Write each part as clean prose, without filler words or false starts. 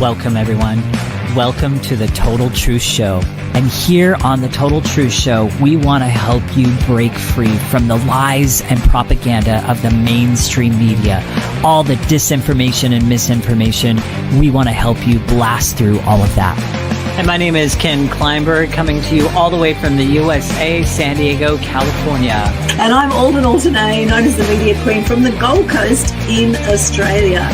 Welcome, everyone. Welcome to the Total Truth Show. And here on the Total Truth Show, we want to help you break free from the lies and propaganda of the mainstream media, all the disinformation and misinformation. We want to help you blast through all of that. And my name is Ken Kleinberg, coming to you all the way from the USA, San Diego, California. And I'm Aldwyn Altuney, known as the Media Queen from the Gold Coast in Australia.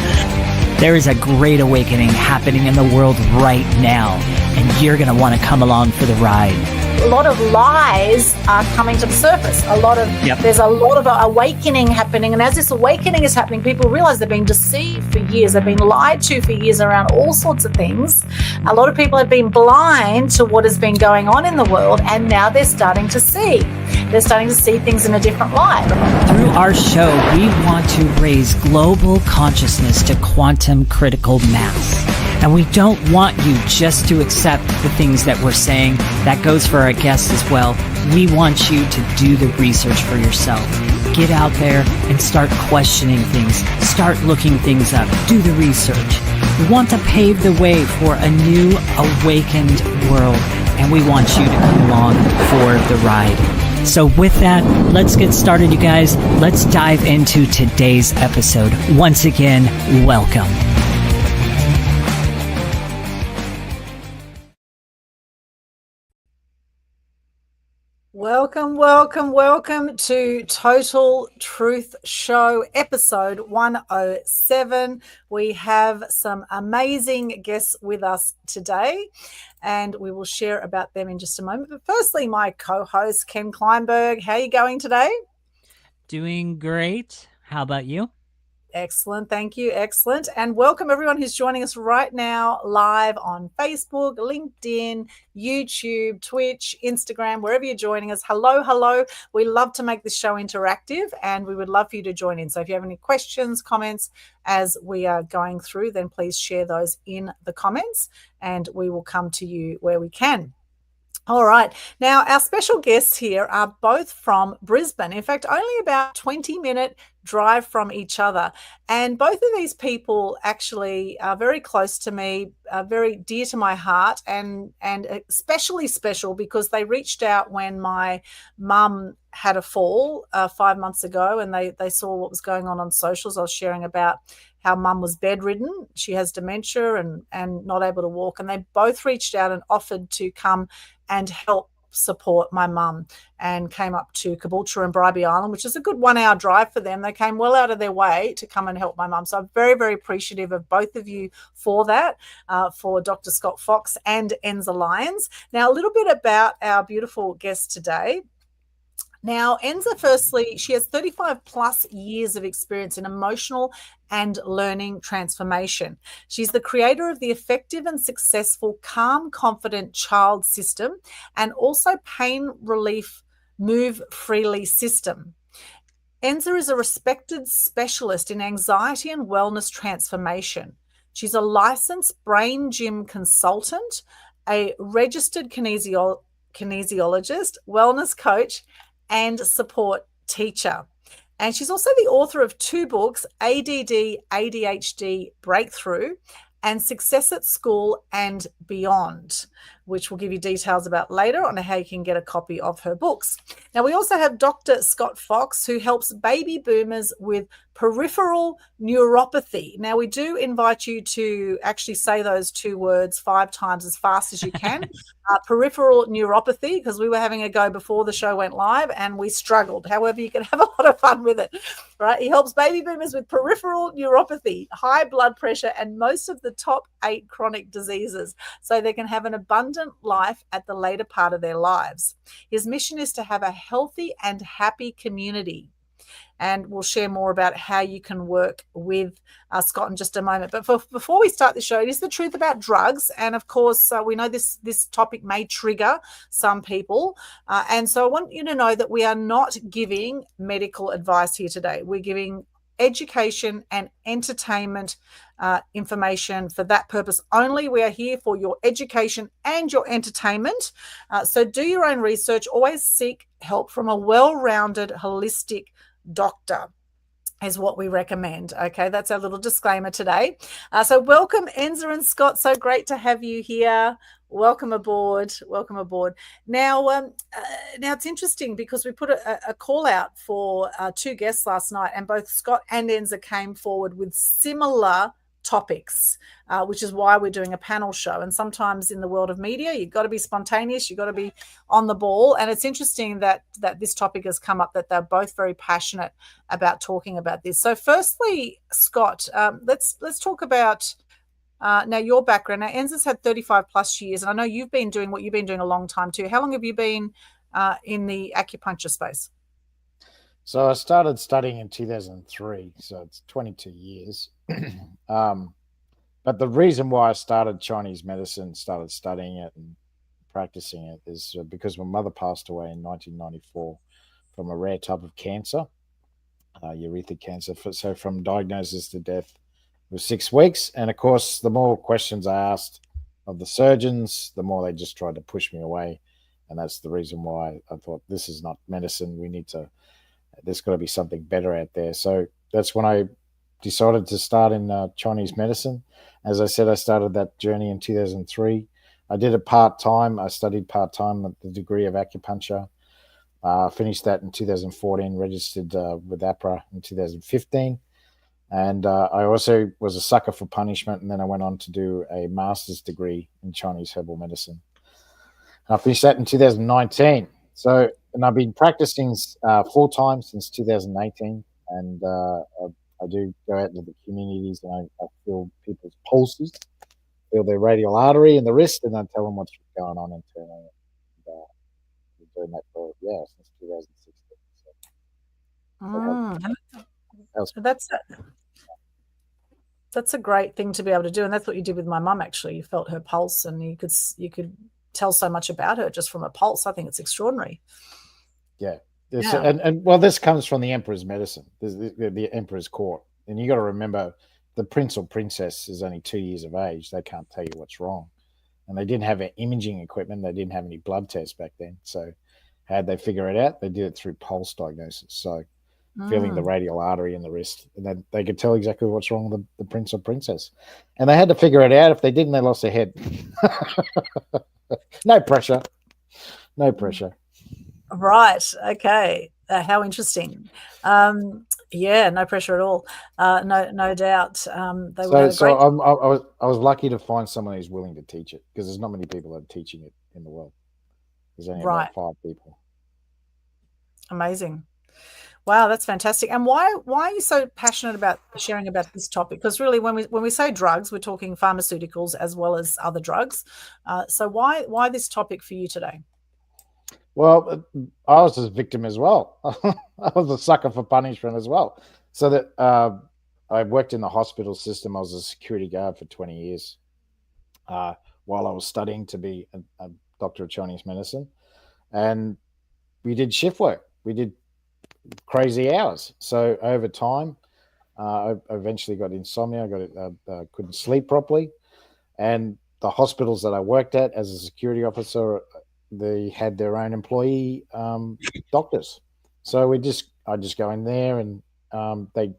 There is a great awakening happening in the world right now, and you're going to want to come along for the ride. A lot of lies are coming to the surface. There's a lot of awakening happening, and as this awakening is happening, people realize they've been deceived for years. They've been lied to for years around all sorts of things. A lot of people have been blind to what has been going on in the world, and now they're starting to see. They're starting to see things in a different light. Through our show, we want to raise global consciousness to quantum critical mass. And we don't want you just to accept the things that we're saying. That goes for our guests as well. We want you to do the research for yourself. Get out there and start questioning things. Start looking things up. Do the research. We want to pave the way for a new awakened world. And we want you to come along for the ride. So with that, let's get started, you guys. Let's dive into today's episode. Once again, welcome. Welcome to Total Truth Show, episode 107. We have some amazing guests with us today, and we will share about them in just a moment. But firstly, my co-host, Ken Kleinberg. How are you going today? Doing great. How about you? Excellent. Thank you. Excellent. And welcome everyone who's joining us right now live on Facebook, LinkedIn, YouTube, Twitch, Instagram, wherever you're joining us. Hello. We love to make this show interactive, and we would love for you to join in. So if you have any questions, comments as we are going through, then please share those in the comments and we will come to you where we can. All right. Now, our special guests here are both from Brisbane. In fact, only about 20-minute drive from each other. And both of these people actually are very close to me, very dear to my heart, and especially special because they reached out when my mum had a fall 5 months ago, and they saw what was going on socials. I was sharing about how mum was bedridden. She has dementia and not able to walk. And they both reached out and offered to come and help support my mum, and came up to Caboolture and Bribie Island, which is a good 1 hour drive for them. They came well out of their way to come and help my mum. So I'm very, very appreciative of both of you for that, for Dr. Scott Fox and Enza Lyons. Now, a little bit about our beautiful guest today. Now, Enza, firstly, she has 35 plus years of experience in emotional and learning transformation. She's the creator of the effective and successful Calm Confident Child System, and also Pain Relief Move Freely System. Enza is a respected specialist in anxiety and wellness transformation. She's a licensed brain gym consultant, a registered kinesiologist, wellness coach, and support teacher. And she's also the author of 2 books, ADD, ADHD Breakthrough, and Success at School and Beyond, which we'll give you details about later on how you can get a copy of her books. Now, we also have Dr. Scott Fox, who helps baby boomers with peripheral neuropathy. Now, we do invite you to actually say those 2 words 5 times as fast as you can. Peripheral neuropathy, because we were having a go before the show went live and we struggled. However, you can have a lot of fun with it, right? He helps baby boomers with peripheral neuropathy, high blood pressure, and most of the top 8 chronic diseases, so they can have an abundant life at the later part of their lives. His mission is to have a healthy and happy community. And we'll share more about how you can work with Scott in just a moment. But before we start the show, it is the truth about drugs. And of course, we know this topic may trigger some people. And so I want you to know that we are not giving medical advice here today. We're giving education and entertainment information for that purpose only. We are here for your education and your entertainment. So do your own research. Always seek help from a well-rounded, holistic doctor. is what we recommend. Okay, that's our little disclaimer today. So welcome, Enza and Scott. So great to have you here. Welcome aboard. Welcome aboard. Now, now it's interesting because we put a call out for 2 guests last night, and both Scott and Enza came forward with similar topics, which is why we're doing a panel show. And sometimes in the world of media, you've got to be spontaneous, you've got to be on the ball. And it's interesting that this topic has come up, that they're both very passionate about talking about this. So firstly, Scott, let's talk about now your background. Now, Enza's had 35 plus years, and I know you've been doing what you've been doing a long time too. How long have you been in the acupuncture space? So I started studying in 2003, so it's 22 years. But the reason why I started Chinese medicine, started studying it and practicing it, is because my mother passed away in 1994 from a rare type of cancer, urethral cancer. So from diagnosis to death was 6 weeks. And of course, the more questions I asked of the surgeons, the more they just tried to push me away. And that's the reason why I thought, this is not medicine. There's got to be something better out there. So that's when I decided to start in Chinese medicine. As I said, I started that journey in 2003. I did it part-time. I studied part-time at the degree of acupuncture. Finished that in 2014, registered with APRA in 2015. And I also was a sucker for punishment. And then I went on to do a master's degree in Chinese herbal medicine. And I finished that in 2019. So, and I've been practicing full-time since 2018. And I do go out into the communities, and I feel people's pulses, feel their radial artery in the wrist, and I tell them what's going on internally. And, been doing that for, since 2016. That's a great thing to be able to do, and that's what you did with my mum. Actually, you felt her pulse, and you could tell so much about her just from a pulse. I think it's extraordinary. Yeah. And this comes from the emperor's medicine, the emperor's court. And you got to remember, the prince or princess is only 2 years of age. They can't tell you what's wrong. And they didn't have imaging equipment. They didn't have any blood tests back then. So how'd they figure it out? They did it through pulse diagnosis. So feeling the radial artery in the wrist. And then they could tell exactly what's wrong with the prince or princess. And they had to figure it out. If they didn't, they lost their head. No pressure. No pressure. Right. Okay. How interesting. No pressure at all. No doubt. I was lucky to find someone who's willing to teach it, because there's not many people that are teaching it in the world. There's only about 5 people. Amazing. Wow, that's fantastic. And why are you so passionate about sharing about this topic? Because really, when we say drugs, we're talking pharmaceuticals as well as other drugs. So why this topic for you today? Well, I was a victim as well. I was a sucker for punishment as well. So that I worked in the hospital system. I was a security guard for 20 years while I was studying to be a doctor of Chinese medicine. And we did shift work. We did crazy hours. So over time, I eventually got insomnia. I couldn't sleep properly. And the hospitals that I worked at as a security officer, they had their own employee doctors. So I just go in there, and they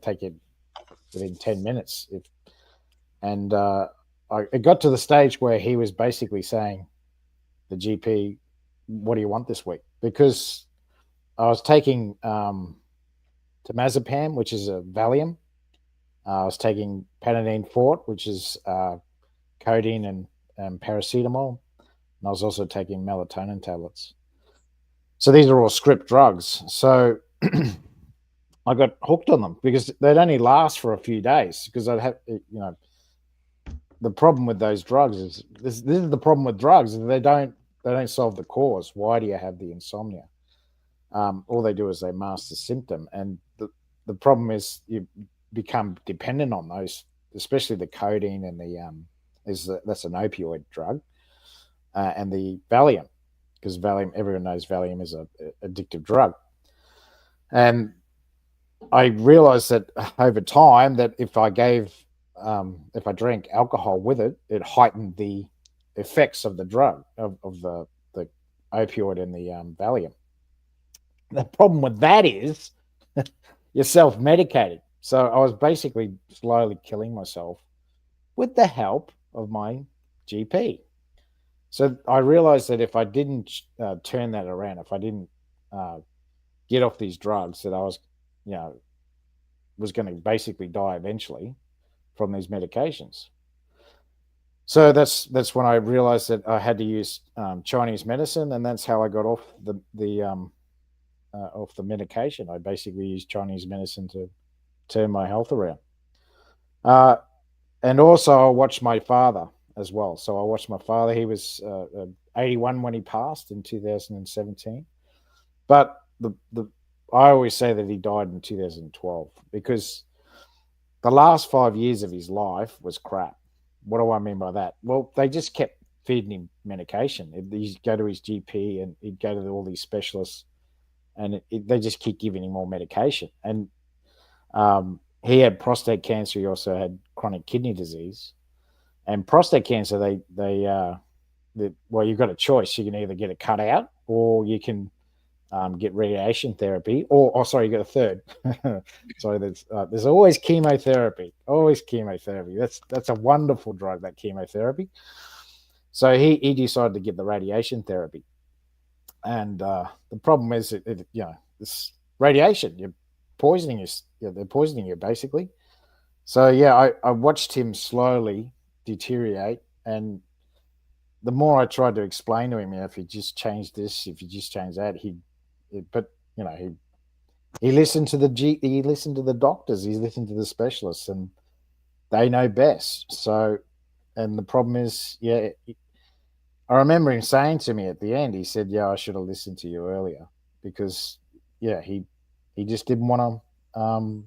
take it within 10 minutes. It got to the stage where he was basically saying, the GP, what do you want this week? Because I was taking temazepam, which is a Valium. I was taking Panadine Forte, which is codeine and paracetamol. And I was also taking melatonin tablets. So these are all script drugs. So I got hooked on them because they'd only last for a few days, because I'd have, the problem with those drugs is this is the problem with drugs, is they don't solve the cause. Why do you have the insomnia? All they do is they mask the symptom. And the problem is you become dependent on those, especially the codeine and that's an opioid drug. And the Valium, because Valium, everyone knows Valium is an addictive drug. And I realized that over time that if I drank alcohol with it, it heightened the effects of the drug, of the opioid and the Valium. The problem with that is you're self-medicating. So I was basically slowly killing myself with the help of my GP. So I realized that if I didn't turn that around, if I didn't get off these drugs, that I was, was going to basically die eventually from these medications. So that's when I realized that I had to use Chinese medicine, and that's how I got off the medication. I basically used Chinese medicine to turn my health around. And also, I watched my father as well. So I watched my father. He was 81 when he passed in 2017. But I always say that he died in 2012 because the last 5 years of his life was crap. What do I mean by that? Well, they just kept feeding him medication. He'd go to his GP and he'd go to all these specialists, and they just keep giving him more medication. And he had prostate cancer. He also had chronic kidney disease. And prostate cancer, well, you've got a choice. You can either get it cut out, or you can get radiation therapy, or sorry, you got a third. Sorry, there's always chemotherapy. Always chemotherapy. That's a wonderful drug, that chemotherapy. So he decided to get the radiation therapy, and the problem is this radiation, you're poisoning they're poisoning you basically. So yeah, I watched him slowly deteriorate, and the more I tried to explain to him, if you just change this, if you just change that, he listened to he listened to the doctors, he listened to the specialists, and they know best. So, and the problem is, I remember him saying to me at the end, he said, I should have listened to you earlier, because he just didn't want to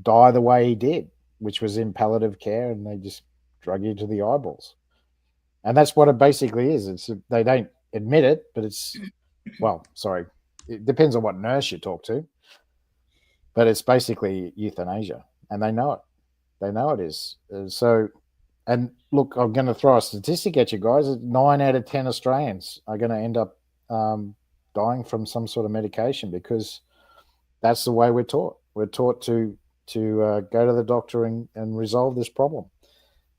die the way he did, which was in palliative care, and they just drug you to the eyeballs. And that's what it basically is. They don't admit it, but it's, well, sorry, it depends on what nurse you talk to, but it's basically euthanasia, and they know it. They know it is. So, and look, I'm going to throw a statistic at you guys. 9 out of 10 Australians are going to end up dying from some sort of medication, because that's the way we're taught. We're taught to go to the doctor and resolve this problem.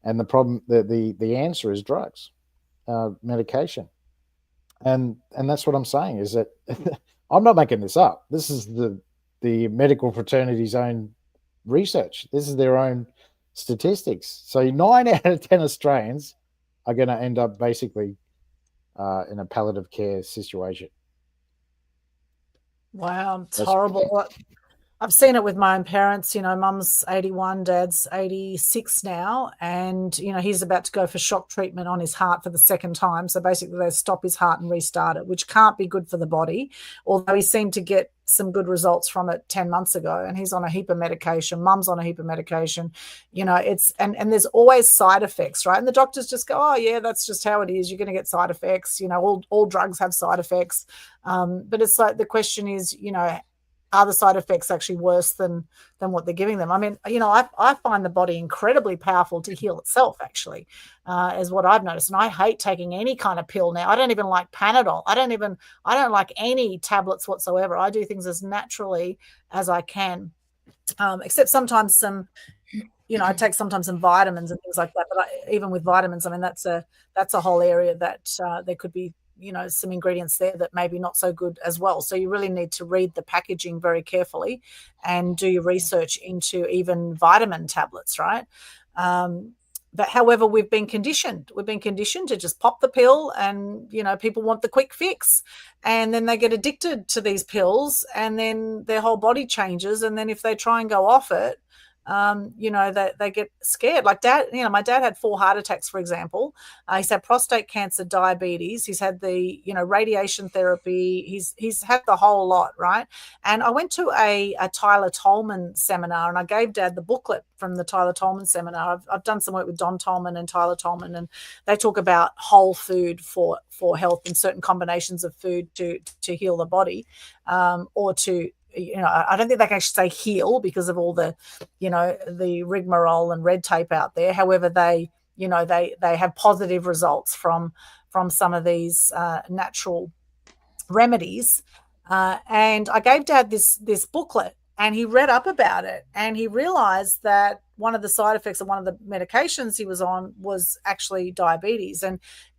And the problem, the answer is drugs, medication. And that's what I'm saying, is that I'm not making this up. This is the medical fraternity's own research. This is their own statistics. So 9 out of 10 Australians are going to end up basically in a palliative care situation. Wow, it's horrible. I've seen it with my own parents. Mum's 81, Dad's 86 now, and he's about to go for shock treatment on his heart for the second time. So basically they stop his heart and restart it, which can't be good for the body, although he seemed to get some good results from it 10 months ago, and he's on a heap of medication. Mum's on a heap of medication. It's and there's always side effects, right? And the doctors just go, oh yeah, that's just how it is. You're going to get side effects. All drugs have side effects. But it's like, the question is, are the side effects actually worse than what they're giving them? I mean, I find the body incredibly powerful to heal itself, actually, is what I've noticed. And I hate taking any kind of pill now. I don't even like Panadol. I don't like any tablets whatsoever. I do things as naturally as I can, except sometimes I take sometimes some vitamins and things like that. But even with vitamins, I mean, that's a whole area that there could be some ingredients there that may be not so good as well. So you really need to read the packaging very carefully and do your research into even vitamin tablets, right? But however, we've been conditioned to just pop the pill, and, people want the quick fix, and then they get addicted to these pills, and then their whole body changes. And then if they try and go off it, they get scared. Like Dad, my dad had 4 heart attacks, for example. He's had prostate cancer, diabetes. He's had the, radiation therapy. He's had the whole lot, right? And I went to a Tyler Tolman seminar, and I gave Dad the booklet from the Tyler Tolman seminar. I've done some work with Don Tolman and Tyler Tolman, and they talk about whole food for health and certain combinations of food to heal the body, or to, I don't think they can actually say heal because of all the, the rigmarole and red tape out there. However, they have positive results from some of these natural remedies. And I gave Dad this booklet, And he read up about it, and he realized that one of the side effects of one of the medications he was on was actually diabetes.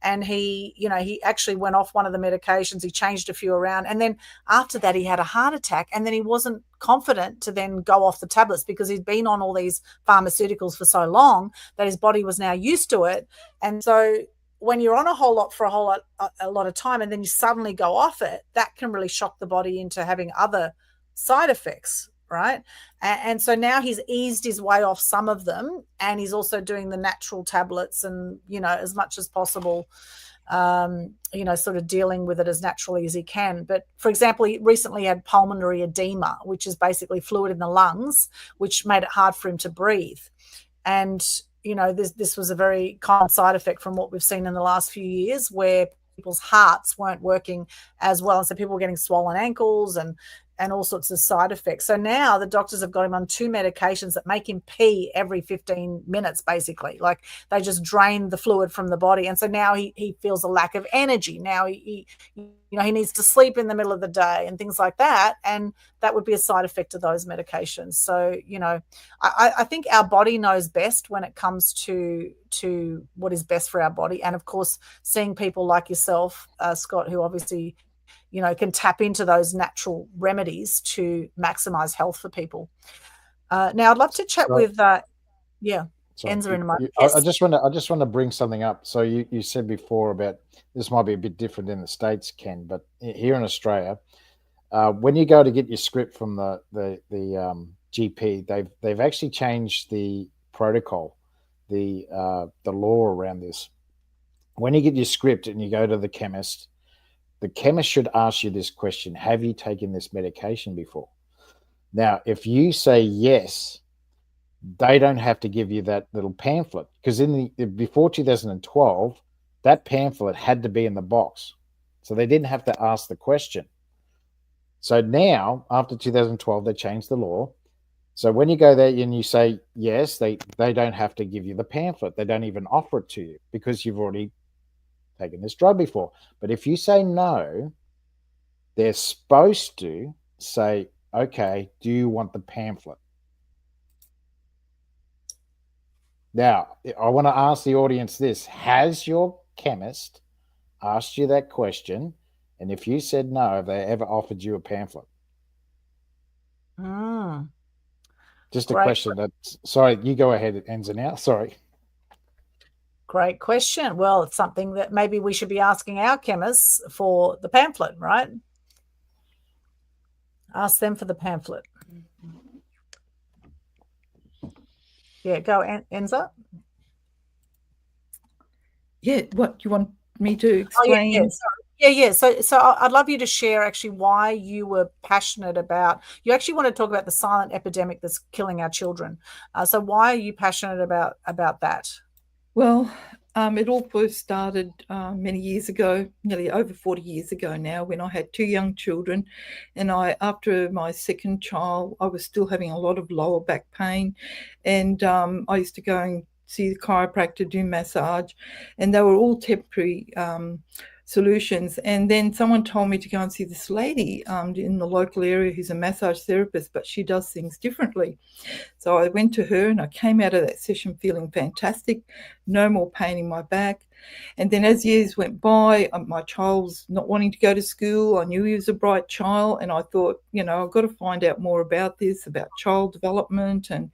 And he actually went off one of the medications. He changed a few around. And then after that, he had a heart attack. And then he wasn't confident to then go off the tablets because he'd been on all these pharmaceuticals for so long that his body was now used to it. And so when you're on a lot of time, and then you suddenly go off it, that can really shock the body into having other side effects, right? And so now he's eased his way off some of them, and he's also doing the natural tablets and, as much as possible, sort of dealing with it as naturally as he can. But for example, he recently had pulmonary edema, which is basically fluid in the lungs, which made it hard for him to breathe. And, this was a very common side effect from what we've seen in the last few years, where people's hearts weren't working as well. And so people were getting swollen ankles and all sorts of side effects. So now the doctors have got him on 2 medications that make him pee every 15 minutes, basically. Like they just drain the fluid from the body. And so now he feels a lack of energy. Now he needs to sleep in the middle of the day and things like that. And that would be a side effect of those medications. So, I think our body knows best when it comes to what is best for our body. And of course, seeing people like yourself, Scott, who obviously can tap into those natural remedies to maximize health for people. Now, I'd love to chat with, Enza in a moment. Yes. I just want to bring something up. So you said before about this might be a bit different in the States, Ken, but here in Australia, when you go to get your script from the GP, they've actually changed the protocol, the law around this. When you get your script and you go to the chemist should ask you this question: have you taken this medication before? Now, if you say yes, they don't have to give you that little pamphlet, because before 2012, that pamphlet had to be in the box. So they didn't have to ask the question. So now, after 2012, they changed the law. So when you go there and you say yes, they don't have to give you the pamphlet. They don't even offer it to you because you've already taken this drug before. But if you say no, they're supposed to say, okay, do you want the pamphlet? Now, I want to ask the audience this: has your chemist asked you that question? And if you said no, have they ever offered you a pamphlet? Just a question. Sorry, you go ahead, Enza, now. Sorry. Great question. Well, it's something that maybe we should be asking our chemists for the pamphlet, right? Ask them for the pamphlet. Yeah, go, Enza. Yeah, what do you want me to explain? Oh, yeah. So I'd love you to share actually why you were passionate about. You actually want to talk about the silent epidemic that's killing our children. So why are you passionate about that? Well, it all first started many years ago, nearly over 40 years ago now, when I had 2 young children. And after my second child, I was still having a lot of lower back pain. And I used to go and see the chiropractor, do massage, and they were all temporary solutions. And then someone told me to go and see this lady in the local area who's a massage therapist, but she does things differently. So I went to her and I came out of that session feeling fantastic, no more pain in my back. And then as years went by, my child was not wanting to go to school. I knew he was a bright child, and I thought, I've got to find out more about this, about child development and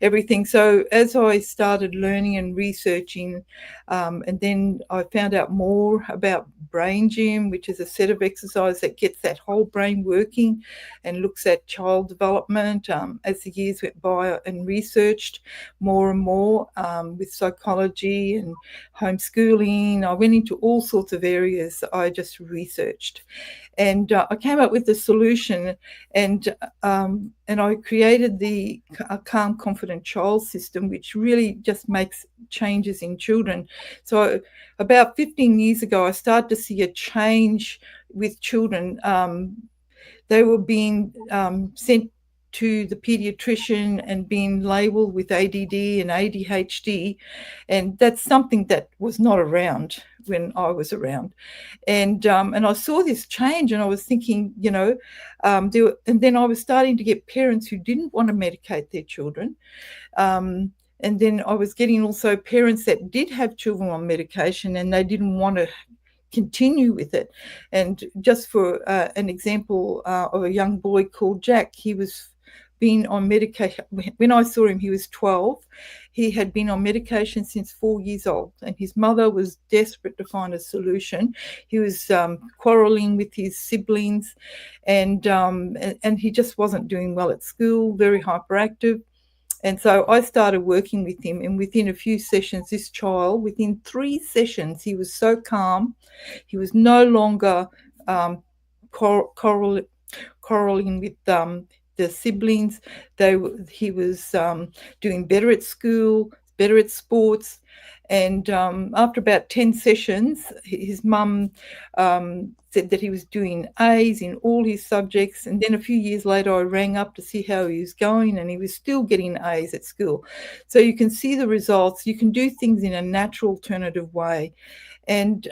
everything. So as I started learning and researching, and then I found out more about Brain Gym, which is a set of exercises that gets that whole brain working and looks at child development. As the years went by and researched more and more with psychology and homeschooling, I went into all sorts of areas I just researched. And I came up with the solution, and I created a Calm, Confident Child system, which really just makes changes in children. So about 15 years ago, I started to see a change with children. They were being sent to the pediatrician and being labelled with ADD and ADHD, and that's something that was not around when I was around. And I saw this change, and I was thinking, and then I was starting to get parents who didn't want to medicate their children. And then I was getting also parents that did have children on medication and they didn't want to continue with it. And just for an example of a young boy called Jack, he was been on medication. When I saw him, he was 12. He had been on medication since 4 years old, and his mother was desperate to find a solution. He was quarreling with his siblings, and he just wasn't doing well at school, very hyperactive. And so I started working with him, and within a few sessions, this child, within 3 sessions, he was so calm. He was no longer quarreling with the siblings. He was doing better at school, better at sports. And after about 10 sessions, his mum said that he was doing A's in all his subjects. And then a few years later, I rang up to see how he was going, and he was still getting A's at school. So you can see the results. You can do things in a natural, alternative way. And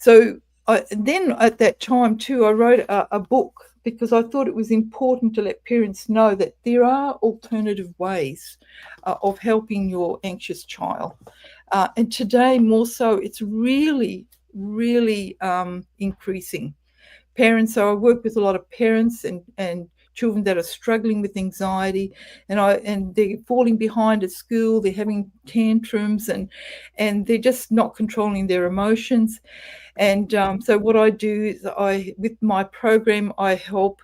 then at that time too, I wrote a book, because I thought it was important to let parents know that there are alternative ways of helping your anxious child. And today, more so, it's really, really increasing. Parents, so I work with a lot of parents and children that are struggling with anxiety, and they're falling behind at school, they're having tantrums, and they're just not controlling their emotions. And so what I do is with my program, I help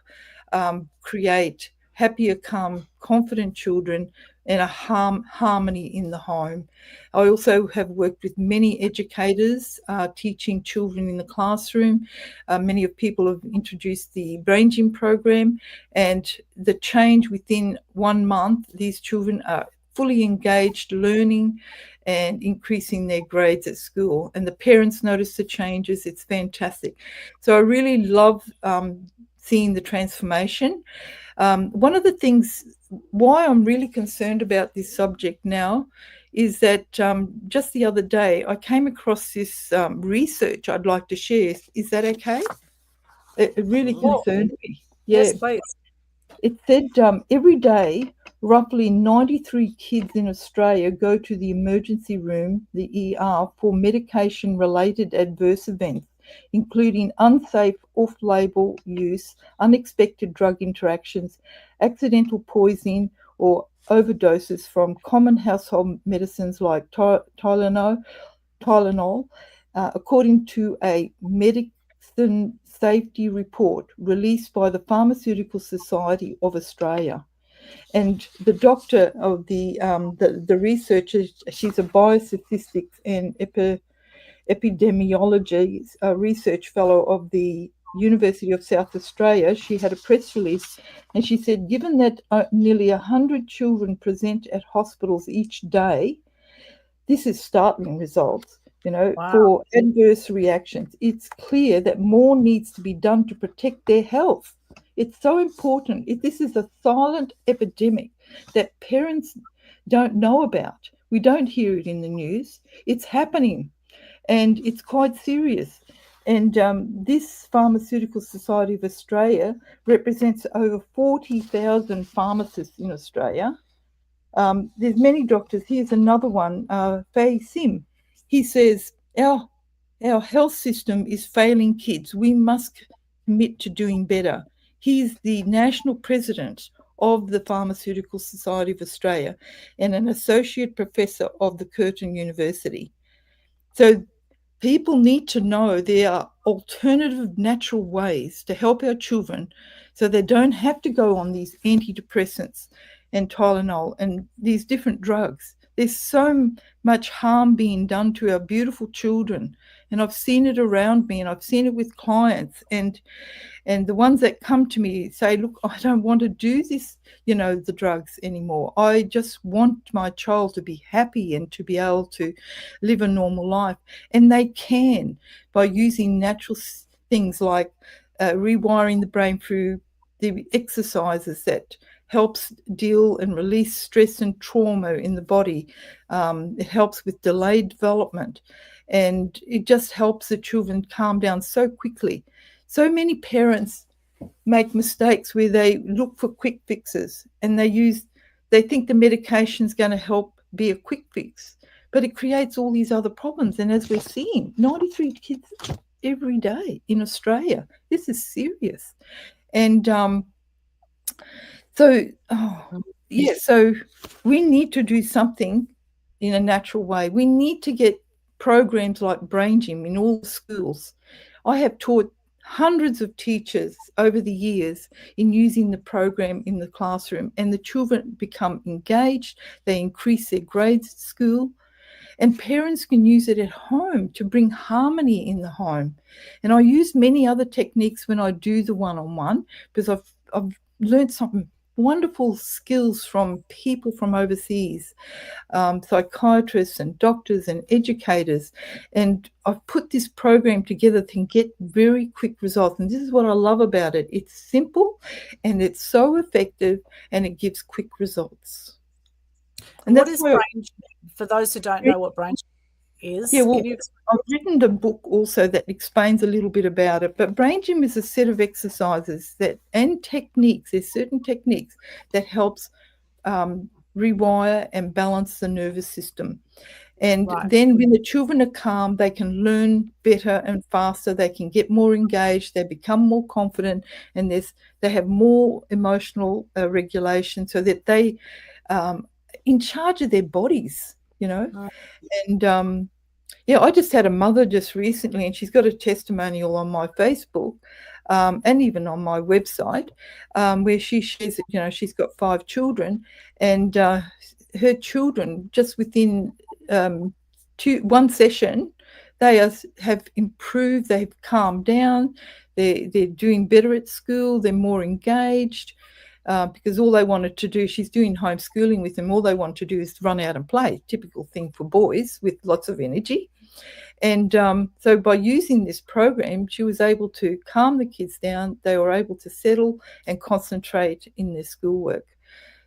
create happier, calm, confident children and a harmony in the home. I also have worked with many educators teaching children in the classroom. Many of people have introduced the Brain Gym program, and the change within 1 month, these children are fully engaged, learning and increasing their grades at school. And the parents notice the changes. It's fantastic. So I really love seeing the transformation. One of the things why I'm really concerned about this subject now is that just the other day I came across this research I'd like to share. Is that okay? It really concerned me. Yeah. Yes, please. It said every day, roughly 93 kids in Australia go to the emergency room, the ER, for medication-related adverse events, including unsafe off-label use, unexpected drug interactions, accidental poisoning, or overdoses from common household medicines like Tylenol, according to a medicine safety report released by the Pharmaceutical Society of Australia. And the doctor of the researcher, she's a biostatistics and epidemiology research fellow of the University of South Australia. She had a press release, and she said, given that nearly 100 children present at hospitals each day, this is startling results. Wow. For adverse reactions, it's clear that more needs to be done to protect their health. It's so important. This is a silent epidemic that parents don't know about. We don't hear it in the news. It's happening, and it's quite serious. And this Pharmaceutical Society of Australia represents over 40,000 pharmacists in Australia. There's many doctors. Here's another one, Fei Sim. He says, our health system is failing kids. We must commit to doing better. He's the national president of the Pharmaceutical Society of Australia and an associate professor of the Curtin University. So people need to know there are alternative natural ways to help our children so they don't have to go on these antidepressants and Tylenol and these different drugs. There's so much harm being done to our beautiful children, and I've seen it around me, and I've seen it with clients, and the ones that come to me say, look, I don't want to do this, the drugs anymore. I just want my child to be happy and to be able to live a normal life. And they can by using natural things like rewiring the brain through the exercises that helps deal and release stress and trauma in the body. It helps with delayed development. and it just helps the children calm down so quickly. So many parents make mistakes where they look for quick fixes and they think the medication is going to help be a quick fix, but it creates all these other problems. And as we're seeing, 93 kids every day in Australia, this is serious. And so we need to do something in a natural way. We need to get programs like Brain Gym in all schools. I have taught hundreds of teachers over the years in using the program in the classroom, and the children become engaged, they increase their grades at school, and parents can use it at home to bring harmony in the home. And I use many other techniques when I do the one-on-one, because I've learned some wonderful skills from people from overseas, psychiatrists and doctors and educators. And I've put this program together to get very quick results. And this is what I love about it. It's simple and it's so effective and it gives quick results. And what is brain gym? For those who don't know what brain gym is, yeah, well, I've written a book also that explains a little bit about it. But brain gym is a set of exercises and techniques. There's certain techniques that helps rewire and balance the nervous system. And then when the children are calm, they can learn better and faster. They can get more engaged. They become more confident, and they have more emotional regulation, so that they in charge of their bodies, And I just had a mother just recently, and she's got a testimonial on my Facebook and even on my website where she shares that, she's got 5 children, and her children just within one session, they have improved, they've calmed down, they're doing better at school, they're more engaged. Because all they wanted to do, she's doing homeschooling with them, all they want to do is run out and play, typical thing for boys with lots of energy. And so by using this program, she was able to calm the kids down. They were able to settle and concentrate in their schoolwork.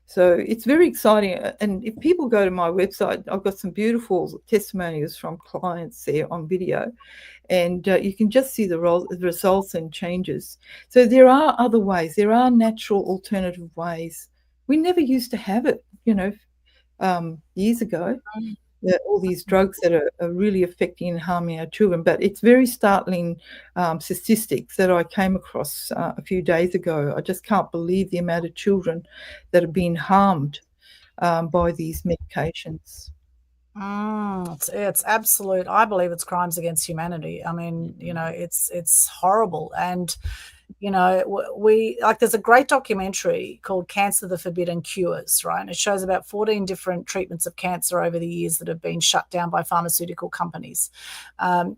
So it's very exciting. And if people go to my website, I've got some beautiful testimonials from clients there on video. And you can just see the results and changes. So there are other ways. There are natural alternative ways. We never used to have it, years ago. All these drugs that are really affecting and harming our children. But it's very startling statistics that I came across a few days ago. I just can't believe the amount of children that have been harmed by these medications. It's absolute. I believe it's crimes against humanity. I mean, it's horrible. And, there's a great documentary called Cancer, the Forbidden Cures, right? And it shows about 14 different treatments of cancer over the years that have been shut down by pharmaceutical companies. And,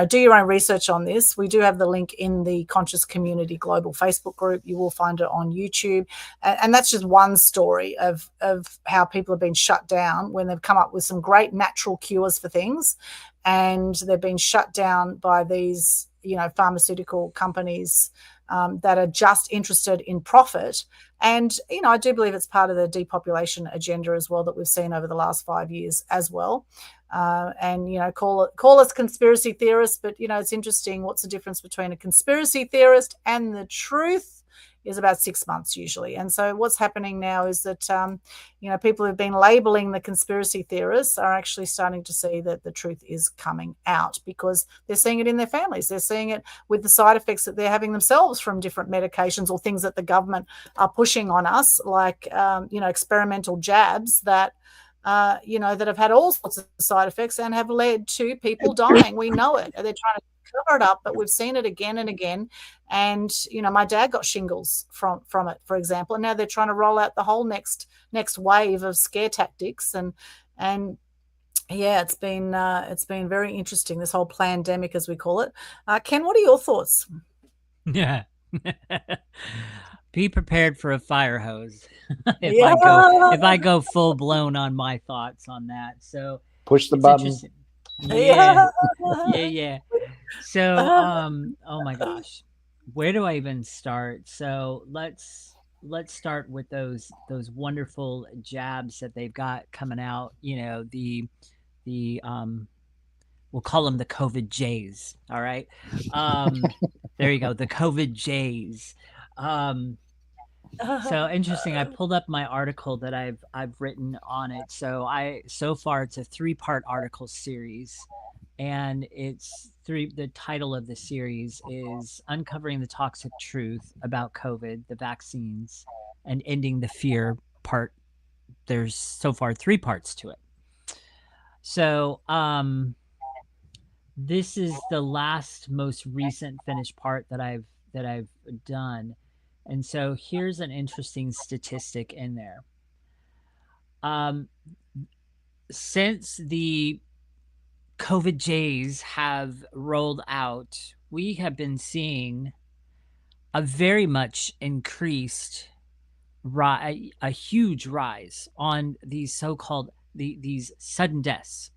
do your own research on this. We do have the link in the Conscious Community Global Facebook group. You will find it on YouTube. And that's just one story of how people have been shut down when they've come up with some great natural cures for things. And they've been shut down by these, pharmaceutical companies that are just interested in profit. And, I do believe it's part of the depopulation agenda as well that we've seen over the last 5 years as well. And, call us conspiracy theorists, but, it's interesting. What's the difference between a conspiracy theorist and the truth? Is about 6 months usually. And so what's happening now is that, people who've been labeling the conspiracy theorists are actually starting to see that the truth is coming out, because they're seeing it in their families. They're seeing it with the side effects that they're having themselves from different medications or things that the government are pushing on us, like, experimental jabs that, that have had all sorts of side effects and have led to people dying. We know it. They're trying to cover it up, but we've seen it again and again. And, my dad got shingles from it, for example. And now they're trying to roll out the whole next wave of scare tactics. And yeah, it's been very interesting, this whole pandemic, as we call it. Ken, what are your thoughts? Yeah. Be prepared for a fire hose if I go full blown on my thoughts on that. So push the button. Yeah. So, oh my gosh, where do I even start? So let's start with those wonderful jabs that they've got coming out. The We'll call them the COVID Jays. All right. There you go. The COVID Jays. So interesting. I pulled up my article that I've written on it. So far it's a 3-part article series, and the title of the series is Uncovering the Toxic Truth About COVID, the Vaccines, and Ending the Fear part. There's so far 3 parts to it. So this is the most recent finished part that I've done. And so here's an interesting statistic in there. Since the COVID Jays have rolled out, we have been seeing a very much increased a huge rise on these so-called these sudden deaths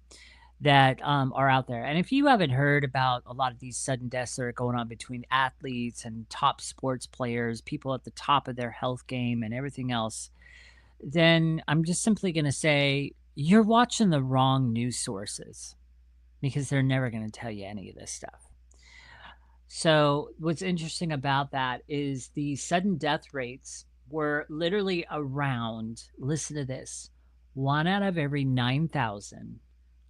that are out there. And if you haven't heard about a lot of these sudden deaths that are going on between athletes and top sports players, people at the top of their health game and everything else, then I'm just simply going to say you're watching the wrong news sources, because they're never going to tell you any of this stuff. So what's interesting about that is the sudden death rates were literally around, listen to this, 1 out of every 9,000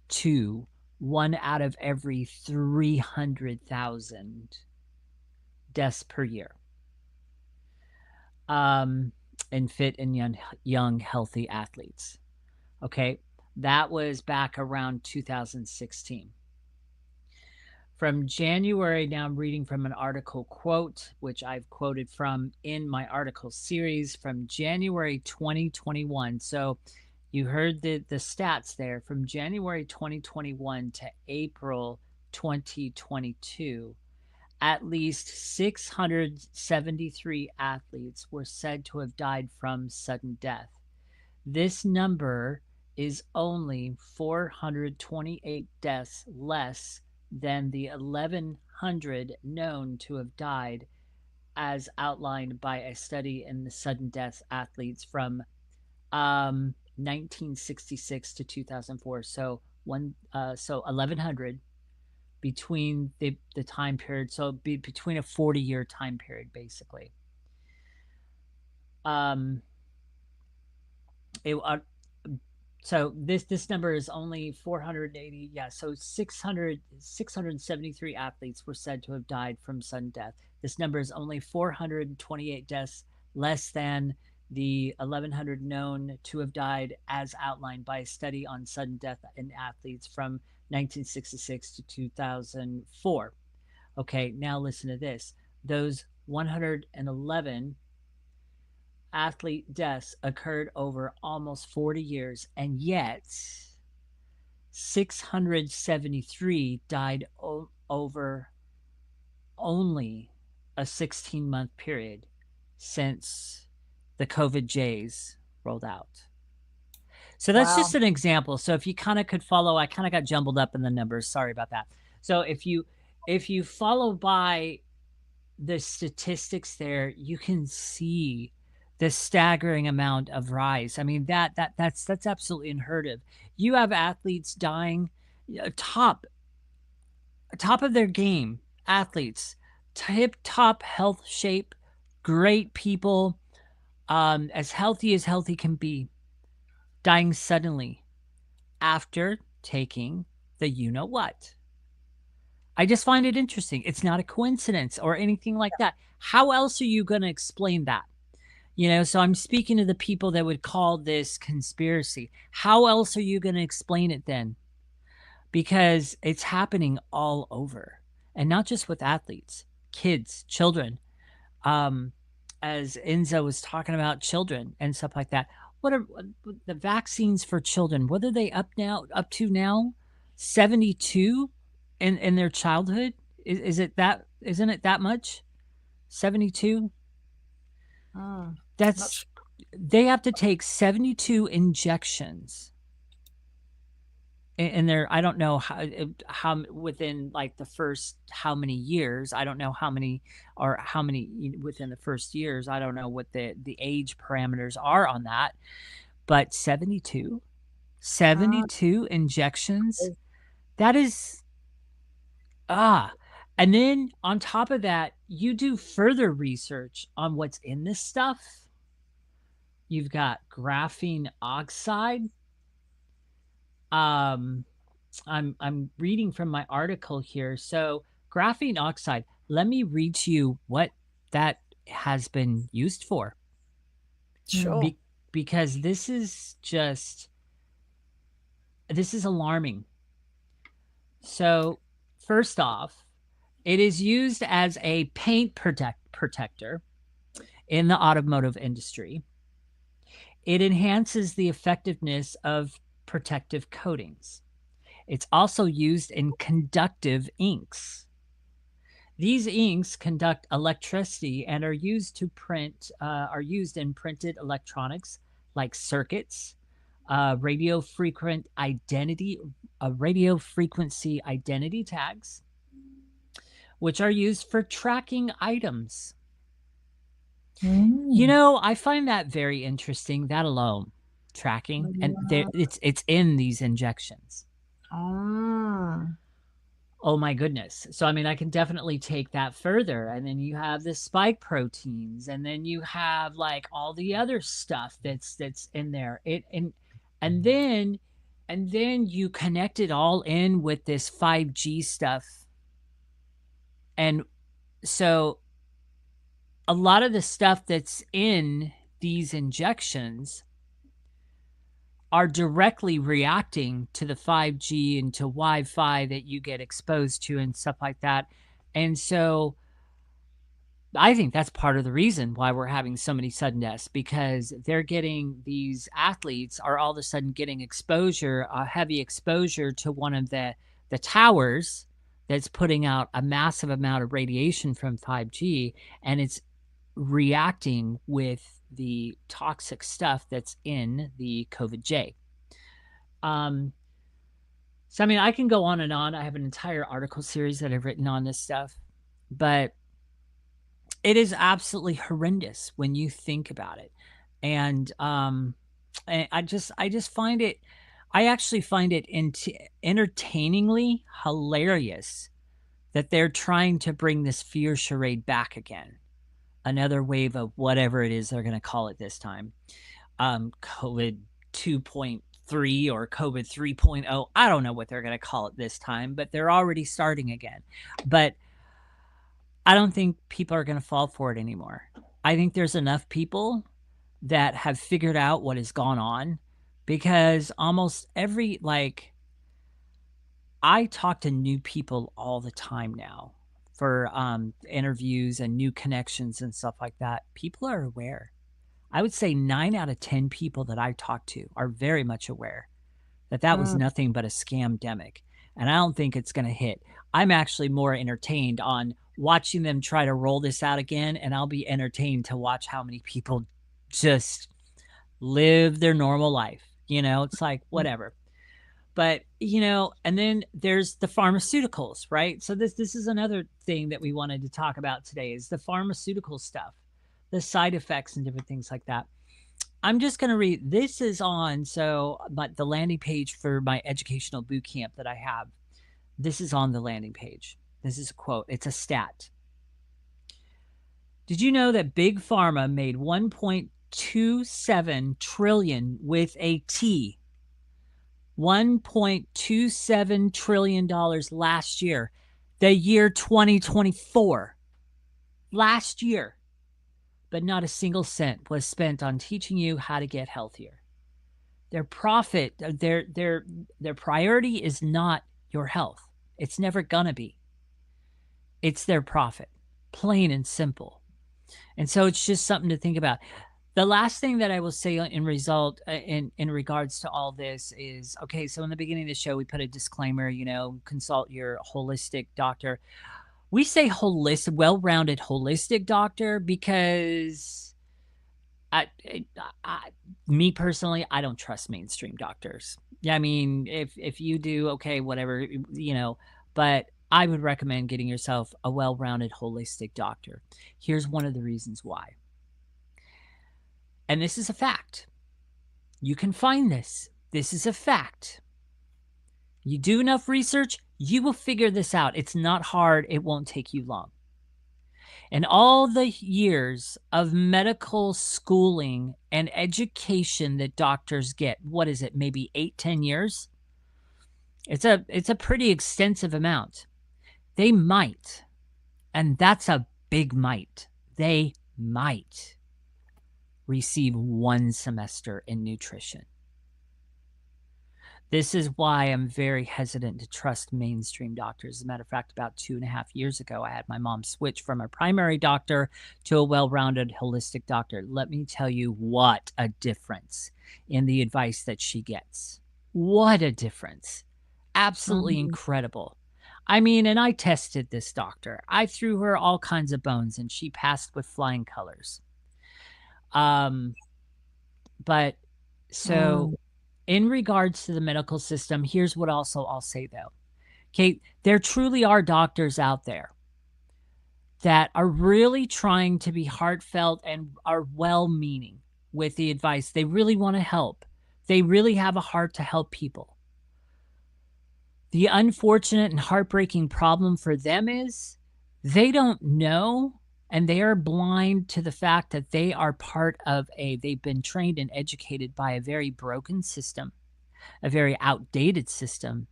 to 1 out of every 300,000 deaths per year. In fit and young healthy athletes. Okay, that was back around 2016. From January, now I'm reading from an article quote, which I've quoted from in my article series from January 2021. So you heard the stats there. From January 2021 to April 2022, at least 673 athletes were said to have died from sudden death. This number is only 428 deaths less than the 1,100 known to have died, as outlined by a study in the sudden death athletes from 1966 to 2004. So 1,100 between the time period. So between a 40-year time period, basically. So this number is only 480. Yeah, so 673 athletes were said to have died from sudden death. This number is only 428 deaths less than the 1,100 known to have died, as outlined by a study on sudden death in athletes from 1966 to 2004. Okay, now listen to this. Those 111 athlete deaths occurred over almost 40 years, and yet 673 died over only a 16-month period since the COVID Jays rolled out. So that's just an example. So if you kind of could follow, I kind of got jumbled up in the numbers. Sorry about that. So if you follow by the statistics there, you can see the staggering amount of rise. I mean, that's absolutely unheard of. You have athletes dying, top of their game, athletes, tip-top health shape, great people, as healthy can be, dying suddenly after taking the you-know-what. I just find it interesting. It's not a coincidence or anything like that. How else are you going to explain that? So I'm speaking to the people that would call this conspiracy. How else are you going to explain it then? Because it's happening all over, and not just with athletes, kids, children. As Enza was talking about children and stuff like that. What are the vaccines for children? What are they up to now? 72 in their childhood? Isn't it that much? 72? They have to take 72 injections in their, I don't know how within like the first how many years. I don't know how many within the first years. I don't know what the age parameters are on that, but 72 injections. That is And then on top of that, you do further research on what's in this stuff. You've got graphene oxide. I'm reading from my article here. So graphene oxide, let me read to you what that has been used for. Sure. Because this is alarming. So first off, it is used as a paint protector in the automotive industry. It enhances the effectiveness of protective coatings. It's also used in conductive inks. These inks conduct electricity and are used in printed electronics like circuits, radio frequency identity tags, which are used for tracking items. You know, I find that very interesting, that alone, tracking, and it's in these injections. Oh my goodness. So I mean, I can definitely take that further. And then you have the spike proteins, and then you have like all the other stuff that's in there. And then you connect it all in with this 5G stuff. And so a lot of the stuff that's in these injections are directly reacting to the 5G and to Wi-Fi that you get exposed to and stuff like that. And so I think that's part of the reason why we're having so many sudden deaths, because these athletes are all of a sudden getting heavy exposure to one of the towers that's putting out a massive amount of radiation from 5G, and it's reacting with the toxic stuff that's in the COVID-J. So, I mean, I can go on and on. I have an entire article series that I've written on this stuff, but it is absolutely horrendous when you think about it. And I actually find it entertainingly hilarious that they're trying to bring this fear charade back again. Another wave of whatever it is they're going to call it this time. COVID 2.3 or COVID 3.0. I don't know what they're going to call it this time, but they're already starting again. But I don't think people are going to fall for it anymore. I think there's enough people that have figured out what has gone on, because almost I talk to new people all the time now for interviews and new connections and stuff like that. People are aware. I would say 9 out of 10 people that I talk to are very much aware that was nothing but a scamdemic. And I don't think it's going to hit. I'm actually more entertained on watching them try to roll this out again, and I'll be entertained to watch how many people just live their normal life. You know, it's like, whatever. But, you know, and then there's the pharmaceuticals, right? So this is another thing that we wanted to talk about today, is the pharmaceutical stuff, the side effects and different things like that. I'm just going to read. This is on the landing page for my educational boot camp that I have. This is on the landing page. This is a quote. It's a stat. Did you know that Big Pharma made $1.27 trillion with a T? $1.27 trillion last year, the year 2024, last year. But not a single cent was spent on teaching you how to get healthier. Their profit, their priority is not your health. It's never gonna be. It's their profit, plain and simple. And so it's just something to think about. The last thing that I will say in regards to all this is, okay, so in the beginning of the show, we put a disclaimer, you know, consult your holistic doctor. We say holistic, well-rounded holistic doctor because me personally, I don't trust mainstream doctors. Yeah, I mean, if you do, okay, whatever, you know, but I would recommend getting yourself a well-rounded holistic doctor. Here's one of the reasons why. And this is a fact. You can find this. This is a fact. You do enough research, You will figure this out. It's not hard. It won't take you long. And all the years of medical schooling and education that doctors get, what is it, maybe 8-10 years? It's a pretty extensive amount. They might, and that's a big might, they might receive 1 semester in nutrition. This is why I'm very hesitant to trust mainstream doctors. As a matter of fact, about 2.5 years ago, I had my mom switch from a primary doctor to a well-rounded holistic doctor. Let me tell you what a difference in the advice that she gets. What a difference. Absolutely incredible. I mean, and I tested this doctor. I threw her all kinds of bones, and she passed with flying colors. But so in regards to the medical system, here's what also I'll say, though. Okay, there truly are doctors out there that are really trying to be heartfelt and are well-meaning with the advice. They really want to help. They really have a heart to help people. The unfortunate and heartbreaking problem for them is they don't know, and they are blind to the fact that they are part of they've been trained and educated by a very broken system, a very outdated system,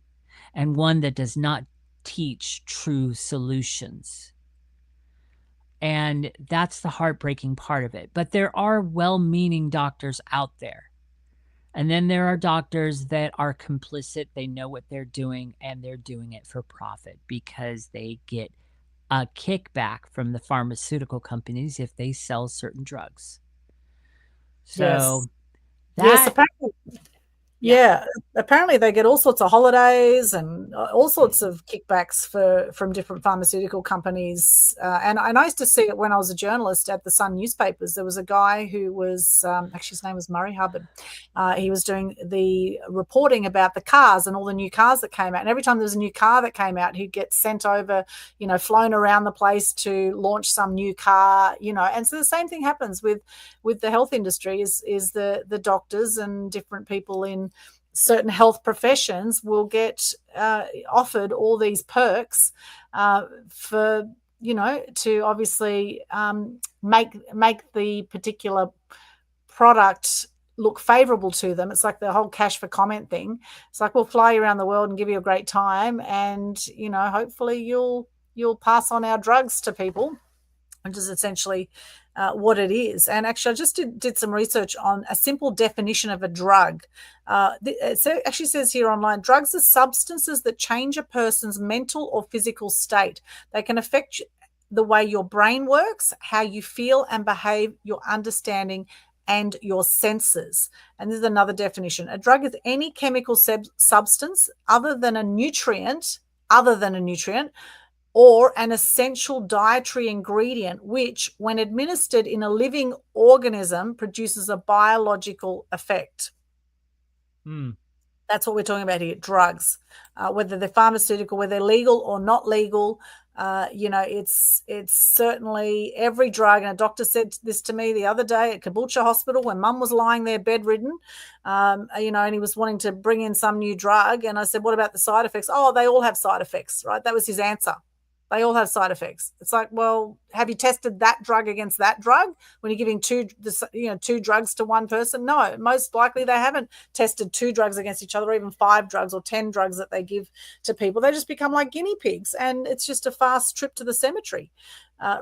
and one that does not teach true solutions. And that's the heartbreaking part of it. But there are well-meaning doctors out there. And then there are doctors that are complicit. They know what they're doing, and they're doing it for profit because they get a kickback from the pharmaceutical companies if they sell certain drugs. So apparently, apparently they get all sorts of holidays and all sorts of kickbacks from different pharmaceutical companies. And I used to see it when I was a journalist at the Sun newspapers. There was a guy who was, actually his name was Murray Hubbard. He was doing the reporting about the cars and all the new cars that came out. And every time there was a new car that came out, he'd get sent over, flown around the place to launch some new car, And so the same thing happens with the health industry is the doctors and different people in certain health professions will get offered all these perks for to obviously make the particular product look favorable to them. It's like the whole cash for comment thing. It's like, we'll fly you around the world and give you a great time, and hopefully you'll pass on our drugs to people, which is essentially what it is. And actually, I just did some research on a simple definition of a drug. It actually says here online, drugs are substances that change a person's mental or physical state. They can affect the way your brain works, how you feel and behave, your understanding, and your senses. And this is another definition. A drug is any chemical substance other than a nutrient, or an essential dietary ingredient, which, when administered in a living organism, produces a biological effect. That's what we're talking about here, drugs. Whether they're pharmaceutical, whether they're legal or not legal, it's certainly every drug. And a doctor said this to me the other day at Caboolture Hospital when Mum was lying there bedridden, and he was wanting to bring in some new drug. And I said, what about the side effects? Oh, they all have side effects, right? That was his answer. They all have side effects. It's like, well, have you tested that drug against that drug when you're giving two drugs to one person? No, most likely they haven't tested 2 drugs against each other, or even 5 drugs or 10 drugs that they give to people. They just become like guinea pigs, and it's just a fast trip to the cemetery,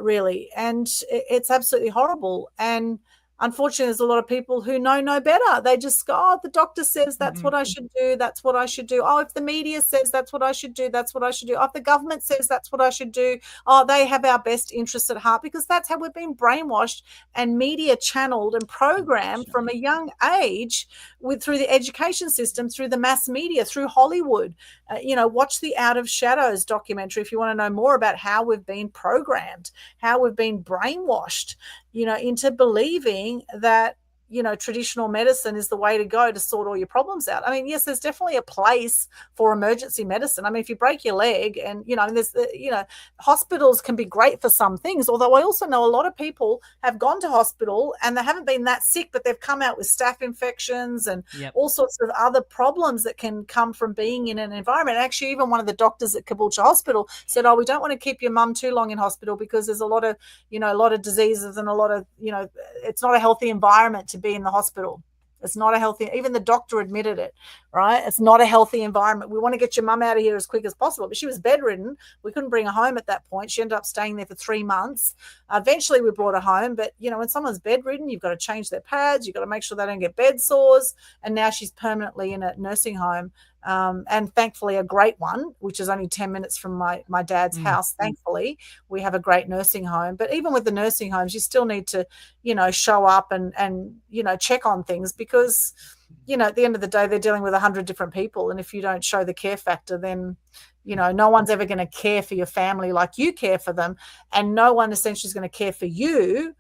really. And it's absolutely horrible. And unfortunately, there's a lot of people who know no better. They just go, oh, the doctor says that's what I should do. That's what I should do. Oh, if the media says that's what I should do, that's what I should do. Oh, if the government says that's what I should do, oh, they have our best interests at heart, because that's how we've been brainwashed and media channeled and programmed from a young age through the education system, through the mass media, through Hollywood. Watch the Out of Shadows documentary if you want to know more about how we've been programmed, how we've been brainwashed, into believing that traditional medicine is the way to go to sort all your problems out. I mean, yes, there's definitely a place for emergency medicine. I mean, if you break your leg and, there's, hospitals can be great for some things. Although I also know a lot of people have gone to hospital and they haven't been that sick, but they've come out with staph infections and all sorts of other problems that can come from being in an environment. Actually, even one of the doctors at Caboolture Hospital said, we don't want to keep your mum too long in hospital because there's a lot of diseases and a lot of, it's not a healthy environment to be in the hospital. It's not a healthy, even the doctor admitted it, right? It's not a healthy environment. We want to get your mum out of here as quick as possible. But she was bedridden. We couldn't bring her home at that point. She ended up staying there for 3 months. Eventually we brought her home. But, when someone's bedridden, you've got to change their pads. You've got to make sure they don't get bed sores. And now she's permanently in a nursing home. And thankfully a great one, which is only 10 minutes from my dad's house. Thankfully, we have a great nursing home. But even with the nursing homes, you still need to, show up and check on things because, at the end of the day, they're dealing with 100 different people. And if you don't show the care factor, then, no one's ever going to care for your family like you care for them. And no one essentially is going to care for you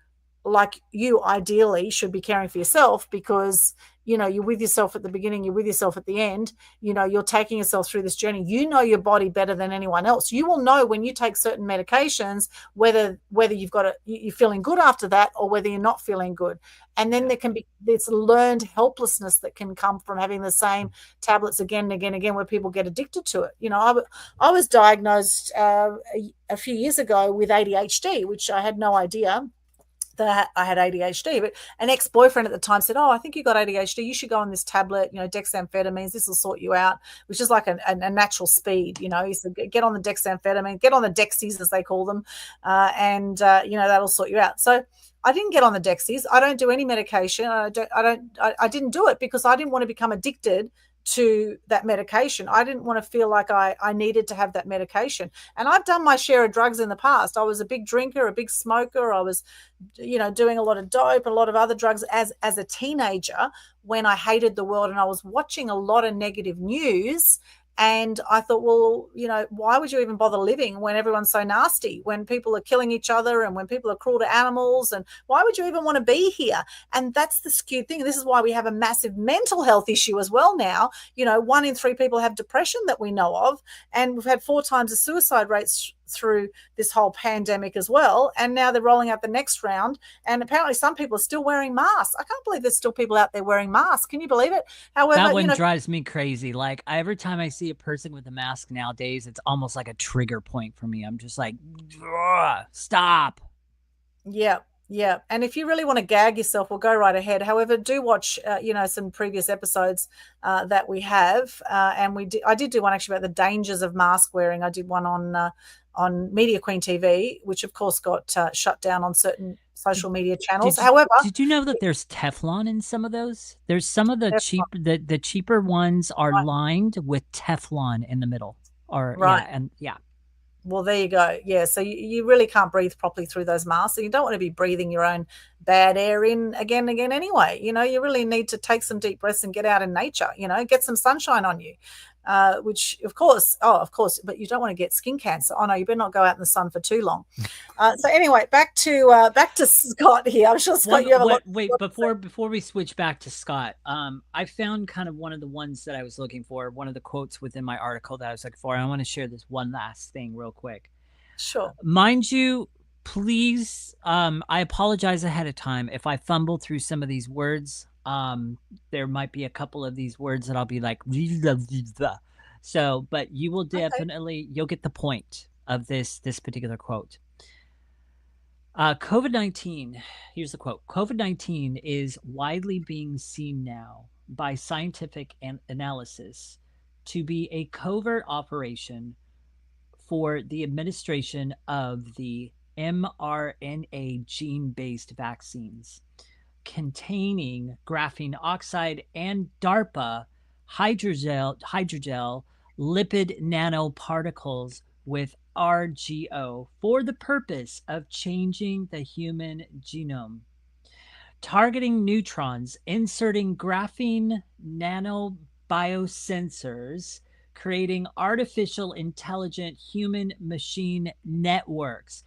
like you ideally should be caring for yourself because, you're with yourself at the beginning, you're with yourself at the end, you're taking yourself through this journey. You know your body better than anyone else. You will know when you take certain medications, whether you're feeling good after that or whether you're not feeling good. And then there can be this learned helplessness that can come from having the same tablets again and again and again where people get addicted to it. I was diagnosed a few years ago with ADHD, which I had no idea that I had ADHD, but an ex-boyfriend at the time said, I think you got ADHD. You should go on this tablet, dexamphetamines. This will sort you out, which is like a natural speed. He said, get on the dexamphetamine, get on the Dexies as they call them. And that'll sort you out. So I didn't get on the Dexies. I don't do any medication. I didn't do it because I didn't want to become addicted to that medication. I didn't want to feel like I needed to have that medication. And I've done my share of drugs in the past. I was a big drinker, a big smoker. I was, doing a lot of dope, a lot of other drugs as a teenager when I hated the world and I was watching a lot of negative news. And I thought, well, why would you even bother living when everyone's so nasty, when people are killing each other and when people are cruel to animals? And why would you even want to be here? And that's the skewed thing. This is why we have a massive mental health issue as well now. 1 in 3 people have depression that we know of. And we've had 4 times the suicide rates through this whole pandemic as well. And now they're rolling out the next round. And apparently some people are still wearing masks. I can't believe there's still people out there wearing masks. Can you believe it? However, that one drives me crazy. Like every time I see a person with a mask nowadays, it's almost like a trigger point for me. I'm just like, stop. Yeah. Yeah. And if you really want to gag yourself, well, go right ahead. However, do watch, some previous episodes that we have. And I did do one actually about the dangers of mask wearing. I did one on Media Queen TV, which of course got shut down on certain social media channels. However, did you know that there's Teflon in some of those? There's some of the cheaper ones are lined with Teflon in the middle. Well, there you go. Yeah. So you really can't breathe properly through those masks. And you don't want to be breathing your own bad air in again and again anyway. You really need to take some deep breaths and get out in nature, get some sunshine on you. Which of course, but you don't want to get skin cancer. Oh no, you better not go out in the sun for too long. So anyway, back to Scott here. I'm sure Scott, you have a lot. Wait, before we switch back to Scott, I found kind of one of the ones that I was looking for, one of the quotes within my article that I was looking for. I want to share this one last thing real quick. Sure. Mind you, please, I apologize ahead of time if I fumble through some of these words. There might be a couple of these words that I'll be like, so, but you will definitely, you'll get the point of this particular quote. COVID-19, here's the quote. COVID-19 is widely being seen now by scientific analysis to be a covert operation for the administration of the mRNA gene-based vaccines containing graphene oxide and DARPA hydrogel lipid nanoparticles with RGO for the purpose of changing the human genome, targeting neutrons, inserting graphene nanobiosensors, creating artificial intelligent human machine networks.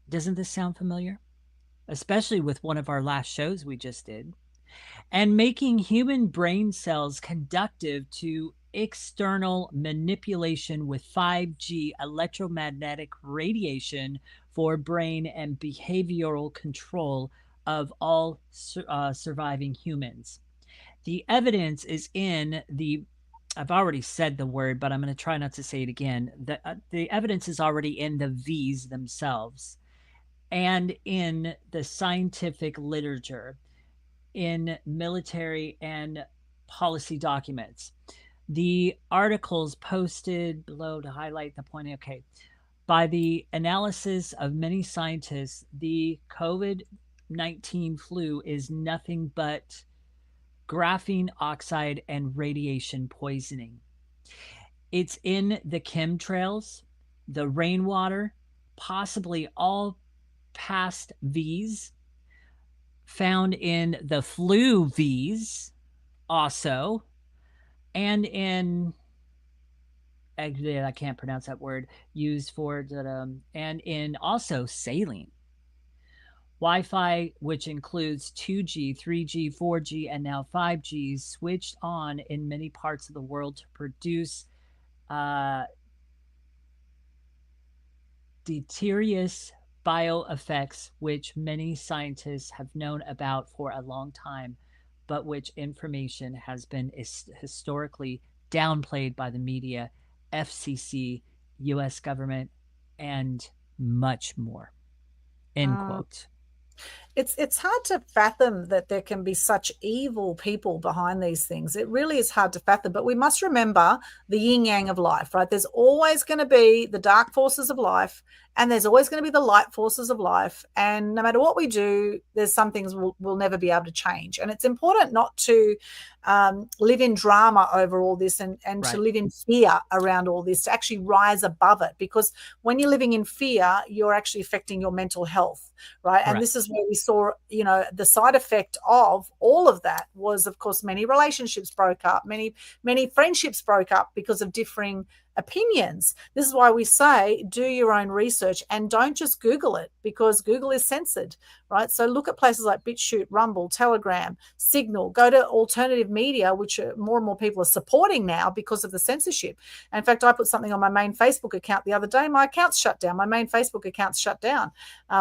Doesn't this sound familiar? Especially with one of our last shows we just did. and making human brain cells conductive to external manipulation with 5G electromagnetic radiation for brain and behavioral control of all surviving humans. The evidence is in the I've already said the word, but I'm going to try not to say it again. The evidence is already in the V's themselves and in the scientific literature, in military and policy documents. The articles posted below to highlight the point. Okay. By the analysis of many scientists, the COVID-19 flu is nothing but graphene oxide and radiation poisoning. It's in the chemtrails, the rainwater, possibly all past V's, found in the flu V's also, and in, I can't pronounce that word, used for, and in also saline. Wi-Fi, which includes 2G, 3G, 4G, and now 5G, switched on in many parts of the world to produce deleterious bioeffects, which many scientists have known about for a long time, but which information has been historically downplayed by the media, FCC, U.S. government, and much more. End quote. It's hard to fathom that there can be such evil people behind these things. It really is hard to fathom, but we must remember the yin yang of life, right? There's always going to be the dark forces of life, and there's always going to be the light forces of life. And no matter what we do, there's some things we'll never be able to change. And it's important not to live in drama over all this and right. to live in fear around all this, to actually rise above it. Because when you're living in fear, you're actually affecting your mental health, right? And this is where we saw, the side effect of all of that was, of course, many relationships broke up, many friendships broke up because of differing opinions. This is why we say do your own research and don't just Google it, because Google is censored, right? So look at places like BitChute, Rumble, Telegram, Signal, go to alternative media, which more and more people are supporting now because of the censorship. And in fact, I put something on my main Facebook account the other day. My account's shut down. My main Facebook account's shut down,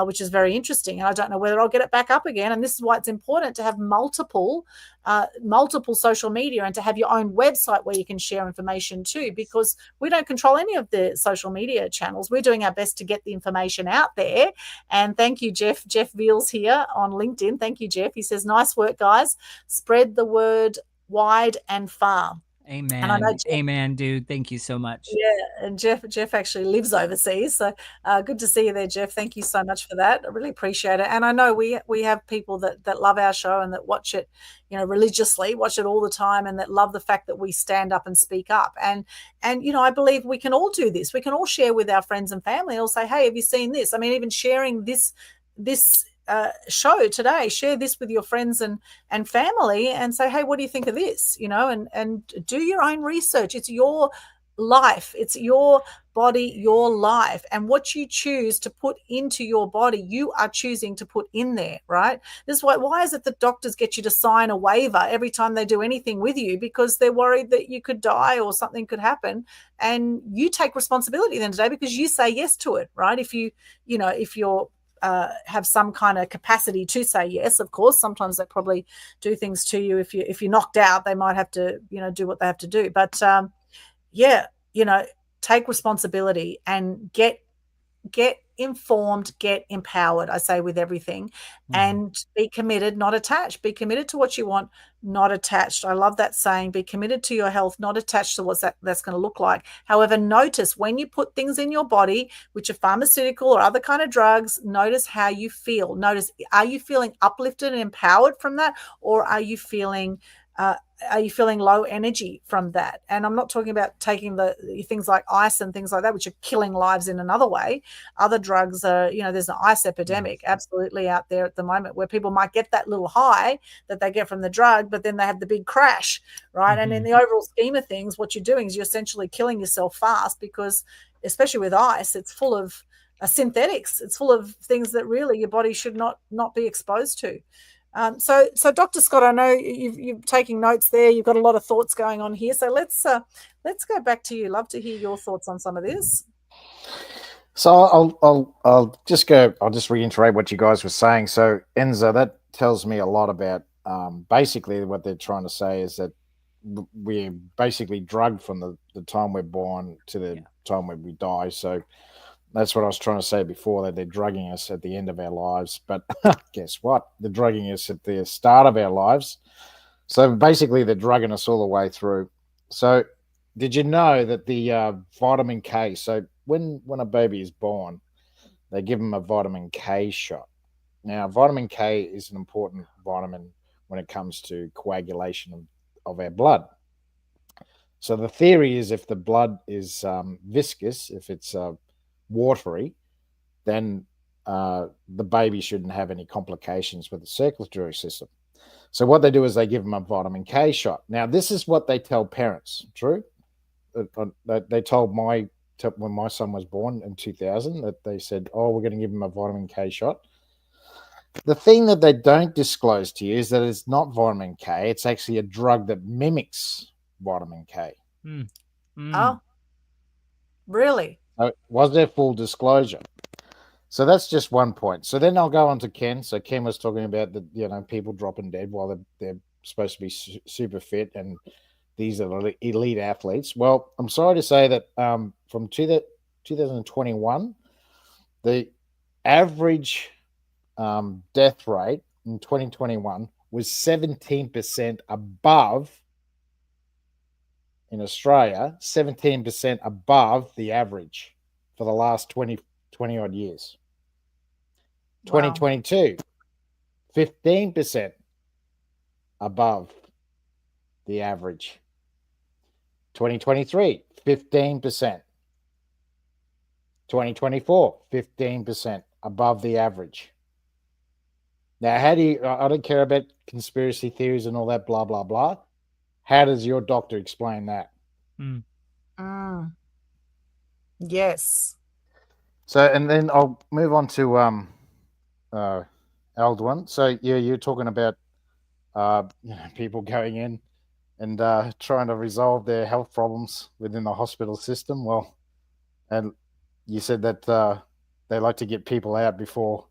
which is very interesting. And I don't know whether I'll get it back up again. And this is why it's important to have multiple social media and to have your own website where you can share information too, because we don't control any of the social media channels. We're doing our best to get the information out there. And thank you, Jeff. Jeff Veals here on LinkedIn. Thank you, Jeff. He says, nice work, guys. Spread the word wide and far. Amen. And I know Jeff, amen, dude. Thank you so much. Yeah, and Jeff actually lives overseas, so good to see you there, Jeff. Thank you so much for that. I really appreciate it. And I know we have people that love our show and that watch it, religiously, watch it all the time, and that love the fact that we stand up and speak up. And I believe we can all do this. We can all share with our friends and family. Or say, hey, have you seen this? I mean, even sharing this show today, share this with your friends and family and say, hey, what do you think of this? And do your own research. It's your life. It's your body, your life. And what you choose to put into your body, you are choosing to put in there, right? This is why is it that doctors get you to sign a waiver every time they do anything with you? Because they're worried that you could die or something could happen. And you take responsibility then today because you say yes to it, right? If you're have some kind of capacity to say yes, of course. Sometimes they probably do things to you. If you're knocked out, they might have to, do what they have to do. But take responsibility and get informed, get empowered, I say, with everything, and be committed, not attached. Be committed to what you want, not attached. I love that saying, be committed to your health, not attached to what's that's going to look like. However, notice when you put things in your body, which are pharmaceutical or other kind of drugs, notice how you feel. Notice, are you feeling uplifted and empowered from that, or are you feeling low energy from that? And I'm not talking about taking the things like ice and things like that, which are killing lives in another way. Other drugs are, there's an ice epidemic absolutely out there at the moment where people might get that little high that they get from the drug, but then they have the big crash, right? And in the overall scheme of things, what you're doing is you're essentially killing yourself fast because, especially with ice, it's full of synthetics. It's full of things that really your body should not be exposed to. So Dr. Scott, I know you're taking notes there. You've got a lot of thoughts going on here. So let's go back to you. Love to hear your thoughts on some of this. So I'll just go. I'll just reiterate what you guys were saying. So Enza, that tells me a lot about basically what they're trying to say is that we're basically drugged from the time we're born to the time when we die. So that's what I was trying to say before, that they're drugging us at the end of our lives. But guess what? They're drugging us at the start of our lives. So basically, they're drugging us all the way through. So did you know that the vitamin K, so when a baby is born, they give them a vitamin K shot. Now, vitamin K is an important vitamin when it comes to coagulation of our blood. So the theory is if the blood is viscous, if it's watery, then the baby shouldn't have any complications with the circulatory system. So what they do is they give them a vitamin K shot. Now, this is what they tell parents. True? They told when my son was born in 2000 that they said, oh, we're going to give him a vitamin K shot. The thing that they don't disclose to you is that it's not vitamin K. It's actually a drug that mimics vitamin K. Oh, really? So was there full disclosure? So that's just one point. So then I'll go on to Ken. So Ken was talking about the people dropping dead while they're supposed to be super fit, and these are elite athletes. Well, I'm sorry to say that from 2021, the average death rate in 2021 was 17% above in Australia, 17% above the average for the last 20 odd years. Wow. 2022, 15% above the average. 2023, 15%. 2024, 15% above the average. Now, how do you, I don't care about conspiracy theories and all that, blah, blah, blah. How does your doctor explain that? Yes. So, and then I'll move on to Aldwyn. So, yeah, you're talking about people going in and trying to resolve their health problems within the hospital system. Well, and you said that they like to get people out before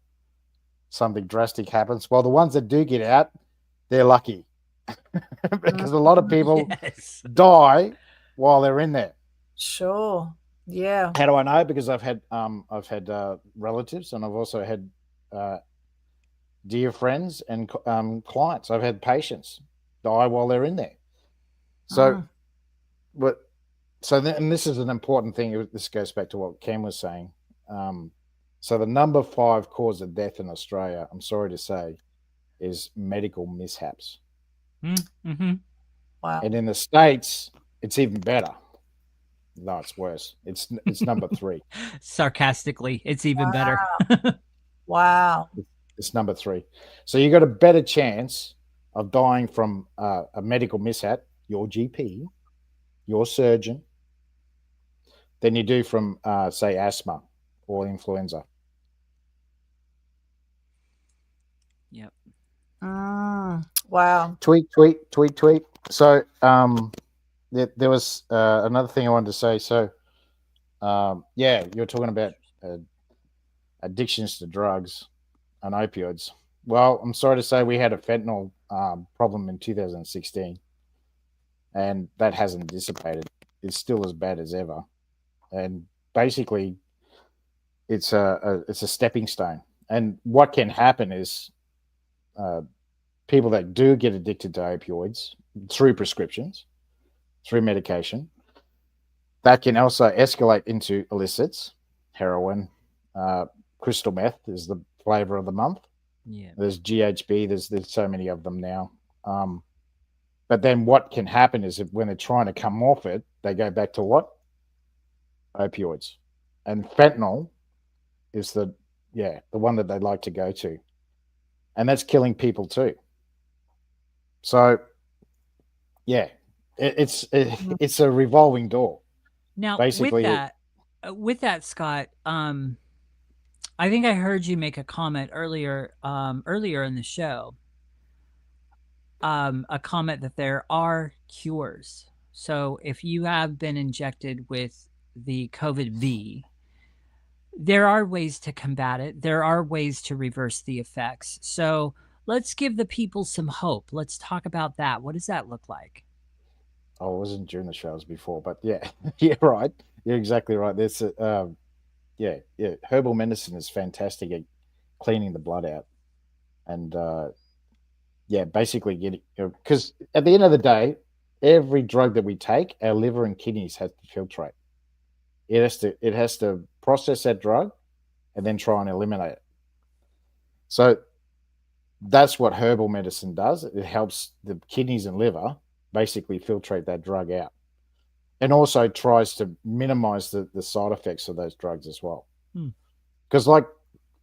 something drastic happens. Well, the ones that do get out, they're lucky because a lot of people die while they're in there. Sure. Yeah. How do I know? Because I've had relatives, and I've also had dear friends and clients. I've had patients die while they're in there. So, and this is an important thing. This goes back to what Ken was saying. So the number 5 cause of death in Australia, I'm sorry to say, is medical mishaps. Mm-hmm. Wow. And in the States, it's even better. No, it's worse. It's number 3. Sarcastically, it's even better. Wow. It's number 3. So you got a better chance of dying from a medical mishap, your GP, your surgeon, than you do from, say, asthma or influenza. Yep. Wow. Tweet. So there was another thing I wanted to say. So you're talking about addictions to drugs and opioids. Well, I'm sorry to say we had a fentanyl problem in 2016, and that hasn't dissipated. It's still as bad as ever, and basically, it's a stepping stone. And what can happen is people that do get addicted to opioids through prescriptions, through medication, that can also escalate into illicits, heroin, crystal meth is the flavor of the month. Yeah. There's GHB. There's so many of them now. But then what can happen is when they're trying to come off it, they go back to what? Opioids. And fentanyl is the one that they like to go to. And that's killing people too. So, it's a revolving door. Now, basically, with that, Scott, I think I heard you make a comment earlier in the show a comment that there are cures. So if you have been injected with the COVID V, there are ways to combat it. There are ways to reverse the effects. So let's give the people some hope. Let's talk about that. What does that look like? Oh, it wasn't during the shows before, but yeah, yeah, right. You're exactly right. There's yeah, herbal medicine is fantastic at cleaning the blood out, and yeah, basically getting, because at the end of the day, every drug that we take, our liver and kidneys have to filtrate. It has to process that drug and then try and eliminate it. So that's what herbal medicine does. It helps the kidneys and liver basically filtrate that drug out, and also tries to minimize the side effects of those drugs as well. Because, like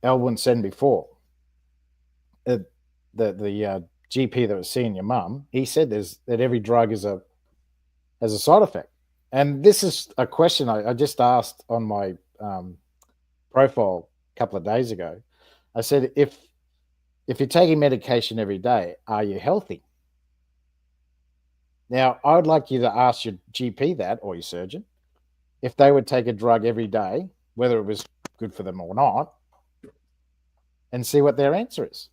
Aldwyn said before, the GP that was seeing your mum, he said that every drug has a side effect. And this is a question I just asked on my profile a couple of days ago. I said, if you're taking medication every day, are you healthy? Now, I would like you to ask your GP that, or your surgeon, if they would take a drug every day, whether it was good for them or not, and see what their answer is.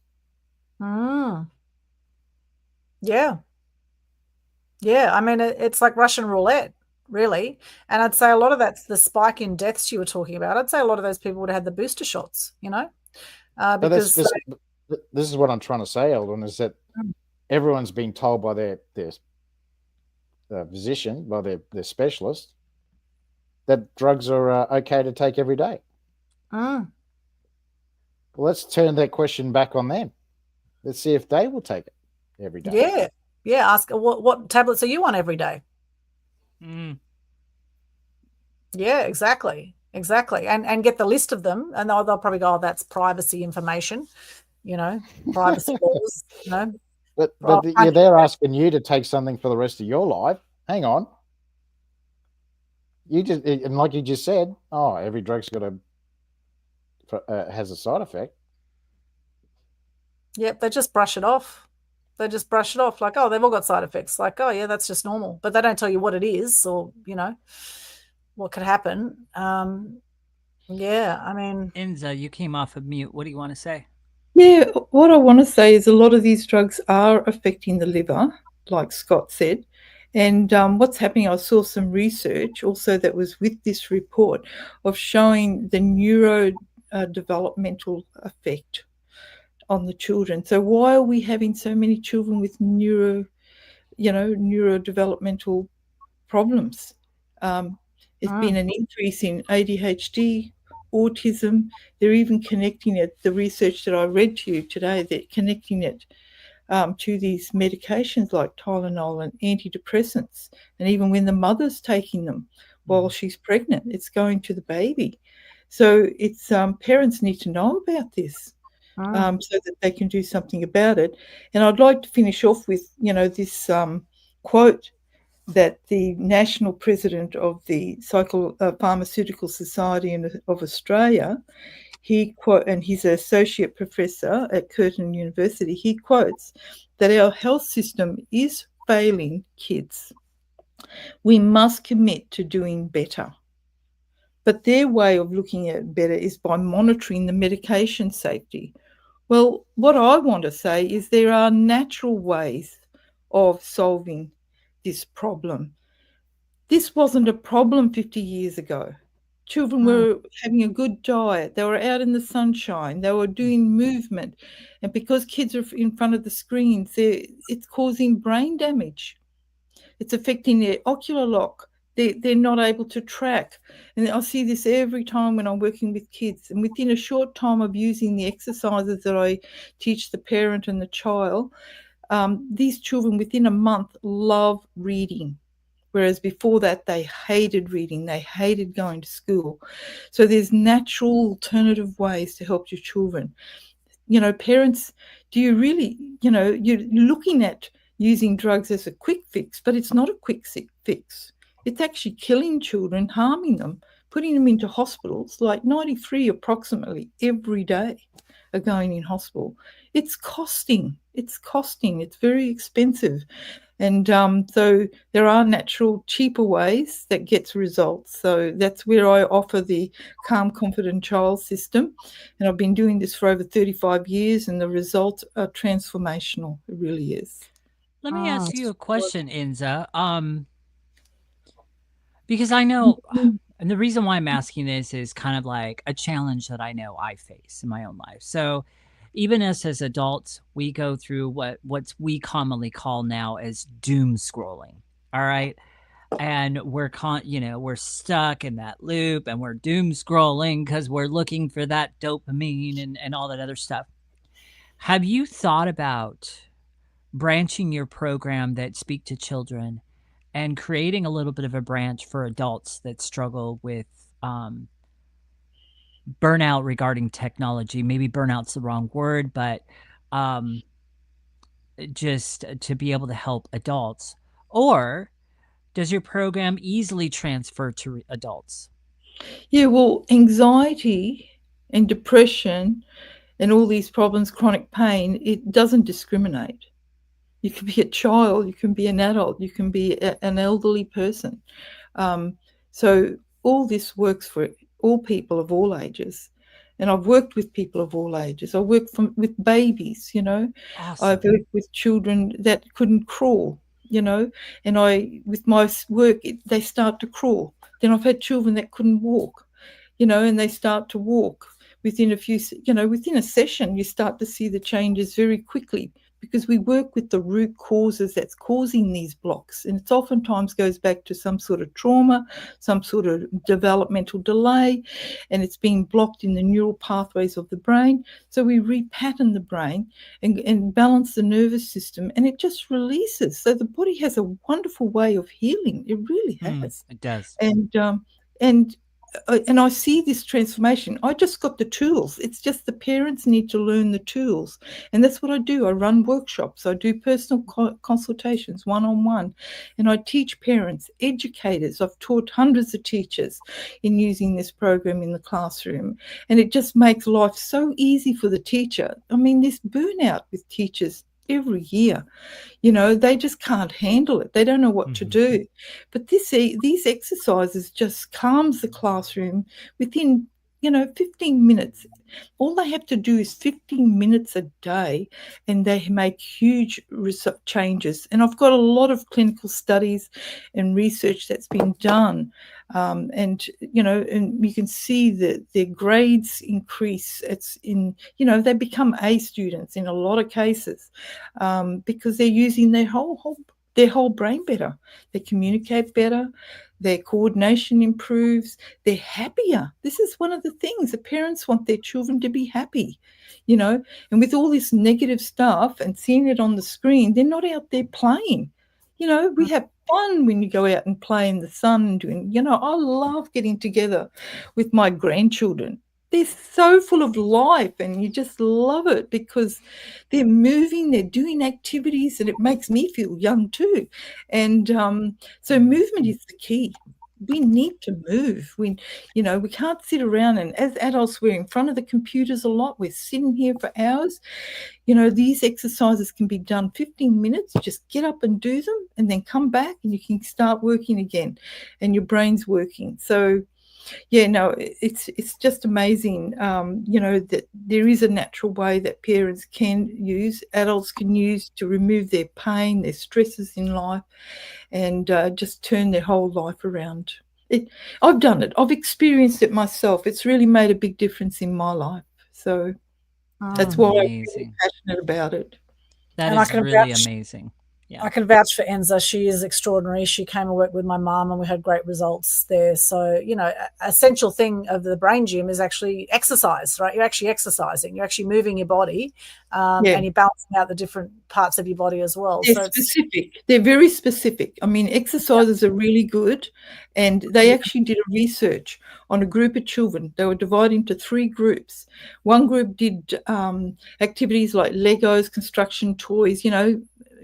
Yeah. Yeah. I mean, it's like Russian roulette, really. And I'd say a lot of that's the spike in deaths you were talking about. I'd say a lot of those people would have had the booster shots, because this is what I'm trying to say, Eldon, is that everyone's being told by their physician, by their specialist, that drugs are okay to take every day. Well, let's turn that question back on them. Let's see if they will take it every day. Yeah. Yeah. Ask what tablets are you on every day? Yeah, exactly. Exactly. And get the list of them, and they'll probably go, oh, that's privacy information, privacy laws, But they're asking you to take something for the rest of your life. Hang on. And like you just said, every drug's got has a side effect. Yep, they just brush it off. They just brush it off like, oh, they've all got side effects. Like, oh, yeah, that's just normal. But they don't tell you what it is, or, what could happen. Yeah, I mean. Enza, you came off of mute. What do you want to say? Yeah, what I want to say is a lot of these drugs are affecting the liver, like Scott said. And what's happening, I saw some research also that was with this report of showing the neurodevelopmental effect on the children. So why are we having so many children with neurodevelopmental problems? There's been an increase in ADHD, autism. They're even connecting it, the research that I read to you today, they're connecting it to these medications like Tylenol and antidepressants. And even when the mother's taking them while she's pregnant, it's going to the baby. So it's parents need to know about this so that they can do something about it. And I'd like to finish off with, this quote that the national president of the Pharmaceutical Society of Australia, and he's an associate professor at Curtin University, he quotes that our health system is failing kids. We must commit to doing better. But their way of looking at better is by monitoring the medication safety. Well, what I want to say is there are natural ways of solving this problem. This wasn't a problem 50 years ago. Children were having a good diet. They were out in the sunshine. They were doing movement. And because kids are in front of the screens, it's causing brain damage. It's affecting their ocular lock. They're not able to track. And I see this every time when I'm working with kids. And within a short time of using the exercises that I teach the parent and the child, these children within a month love reading. Whereas before that, they hated reading. They hated going to school. So there's natural alternative ways to help your children. Parents, do you really, you're looking at using drugs as a quick fix, but it's not a quick fix. It's actually killing children, harming them, putting them into hospitals. Like 93 approximately every day are going in hospital. It's costing it's costing. It's very expensive. And so there are natural, cheaper ways that gets results. So that's where I offer the Calm, Confident Child system. And I've been doing this for over 35 years, and the results are transformational. It really is. Let me ask you a question, Enza. Because I know, and the reason why I'm asking this is kind of like a challenge that I know I face in my own life. So, even us as adults, we go through what we commonly call now as doom scrolling. All right, and we're stuck in that loop, and we're doom scrolling because we're looking for that dopamine and all that other stuff. Have you thought about branching your program that speak to children and creating a little bit of a branch for adults that struggle with burnout regarding technology? Maybe burnout's the wrong word, but just to be able to help adults? Or does your program easily transfer to adults? Yeah, well, anxiety and depression and all these problems, chronic pain, it doesn't discriminate. You can be a child, you can be an adult, you can be an elderly person. So all this works for all people of all ages. And I've worked with people of all ages. I work with babies, Awesome. I've worked with children that couldn't crawl, and with my work, they start to crawl. Then I've had children that couldn't walk, and they start to walk. Within a session, you start to see the changes very quickly, because we work with the root causes that's causing these blocks. And it oftentimes goes back to some sort of trauma, some sort of developmental delay, and it's being blocked in the neural pathways of the brain. So we repattern the brain and balance the nervous system, and it just releases. So the body has a wonderful way of healing. It really has. It does. And I see this transformation. I just got the tools. It's just the parents need to learn the tools. And that's what I do. I run workshops. I do personal consultations, one-on-one. And I teach parents, educators. I've taught hundreds of teachers in using this program in the classroom. And it just makes life so easy for the teacher. I mean, there's burnout with teachers every year. They just can't handle it. They don't know what to do. But these exercises just calms the classroom within 15 minutes. All they have to do is 15 minutes a day, and they make huge changes. And I've got a lot of clinical studies and research that's been done. And you can see that their grades increase. They become A students in a lot of cases, because they're using their whole brain better. They communicate better. Their coordination improves. They're happier. This is one of the things. The parents want their children to be happy, and with all this negative stuff and seeing it on the screen, they're not out there playing. We have fun when you go out and play in the sun and doing, I love getting together with my grandchildren. They're so full of life, and you just love it because they're moving, they're doing activities, and it makes me feel young too. And so movement is the key. We need to move. We can't sit around, and as adults, we're in front of the computers a lot. We're sitting here for hours. These exercises can be done 15 minutes. Just get up and do them, and then come back, and you can start working again, and your brain's working. So it's just amazing, that there is a natural way that parents can use, adults can use to remove their pain, their stresses in life, and just turn their whole life around. I've done it. I've experienced it myself. It's really made a big difference in my life. So that's why I'm really passionate about it. That is really amazing. Yeah. I can vouch for Enza. She is extraordinary. She came and worked with my mum, and we had great results there. So, essential thing of the brain gym is actually exercise, right? You're actually exercising. You're actually moving your body, and you're balancing out the different parts of your body as well. They're specific. They're very specific. I mean, exercises are really good, and they actually did a research on a group of children. They were divided into 3 groups. One group did activities like Legos, construction toys,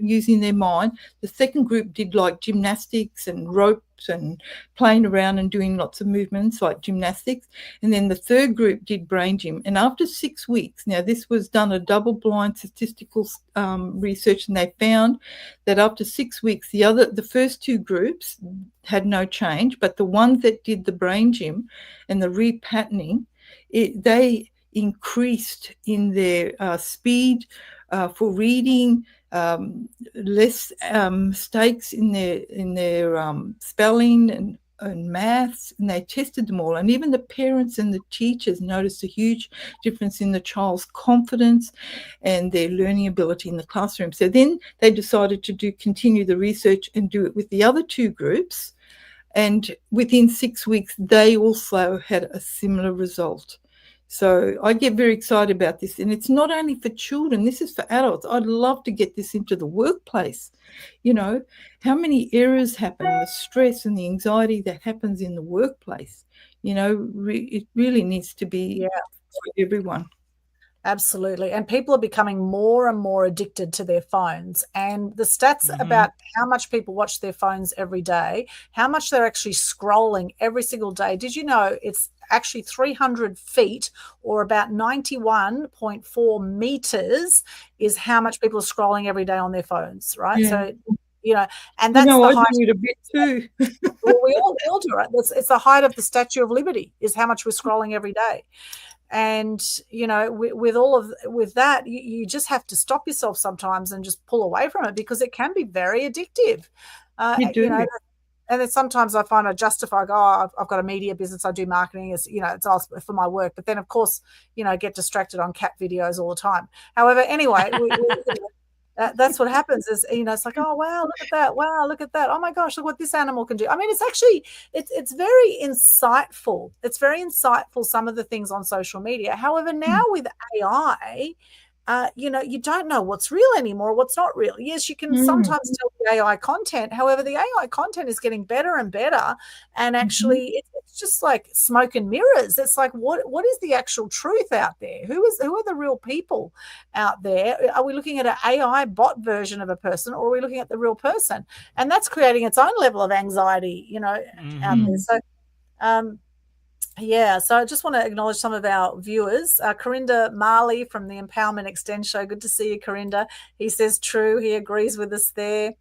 using their mind. The second group did like gymnastics and ropes and playing around and doing lots of movements like gymnastics. And then the third group did brain gym. And after 6 weeks, now this was done a double-blind statistical research, and they found that after 6 weeks, the first two groups had no change, but the ones that did the brain gym and the repatterning, they increased in their speed for reading, less mistakes in their spelling and maths, and they tested them all. And even the parents and the teachers noticed a huge difference in the child's confidence and their learning ability in the classroom. So then they decided to continue the research and do it with the other two groups. And within 6 weeks, they also had a similar result. So I get very excited about this. And it's not only for children, this is for adults. I'd love to get this into the workplace. You know, how many errors happen, the stress and the anxiety that happens in the workplace. You know, it really needs to be for everyone. Absolutely. And people are becoming more and more addicted to their phones. And the stats about how much people watch their phones every day, how much they're actually scrolling every single day. Did you know it's actually 300 feet, or about 91.4 meters is how much people are scrolling every day on their phones, right? Yeah. So, you know, and that's the height. I do it a bit too. Well, we all do it. It's the height of the Statue of Liberty is how much we're scrolling every day. And, you know, with that, you just have to stop yourself sometimes and just pull away from it, because it can be very addictive. You know, and then sometimes I find I justify, I've got a media business, I do marketing, it's all for my work. But then, of course, you know, I get distracted on cat videos all the time. However, anyway, that's what happens is, you know, it's like, oh, wow, look at that. Wow, look at that. Oh, my gosh, look what this animal can do. I mean, it's actually, it's very insightful. It's very insightful, some of the things on social media. However, now with AI, you know, you don't know what's real anymore, what's not real. Yes, you can sometimes tell the AI content. However, the AI content is getting better and better. And actually, it's just like smoke and mirrors. It's like, what is the actual truth out there? Who are the real people out there? Are we looking at an AI bot version of a person, or are we looking at the real person? And that's creating its own level of anxiety, you know, out there. So, so I just want to acknowledge some of our viewers. Corinda Marley from the Empowerment Extend Show. Good to see you, Corinda. He says true. He agrees with us there.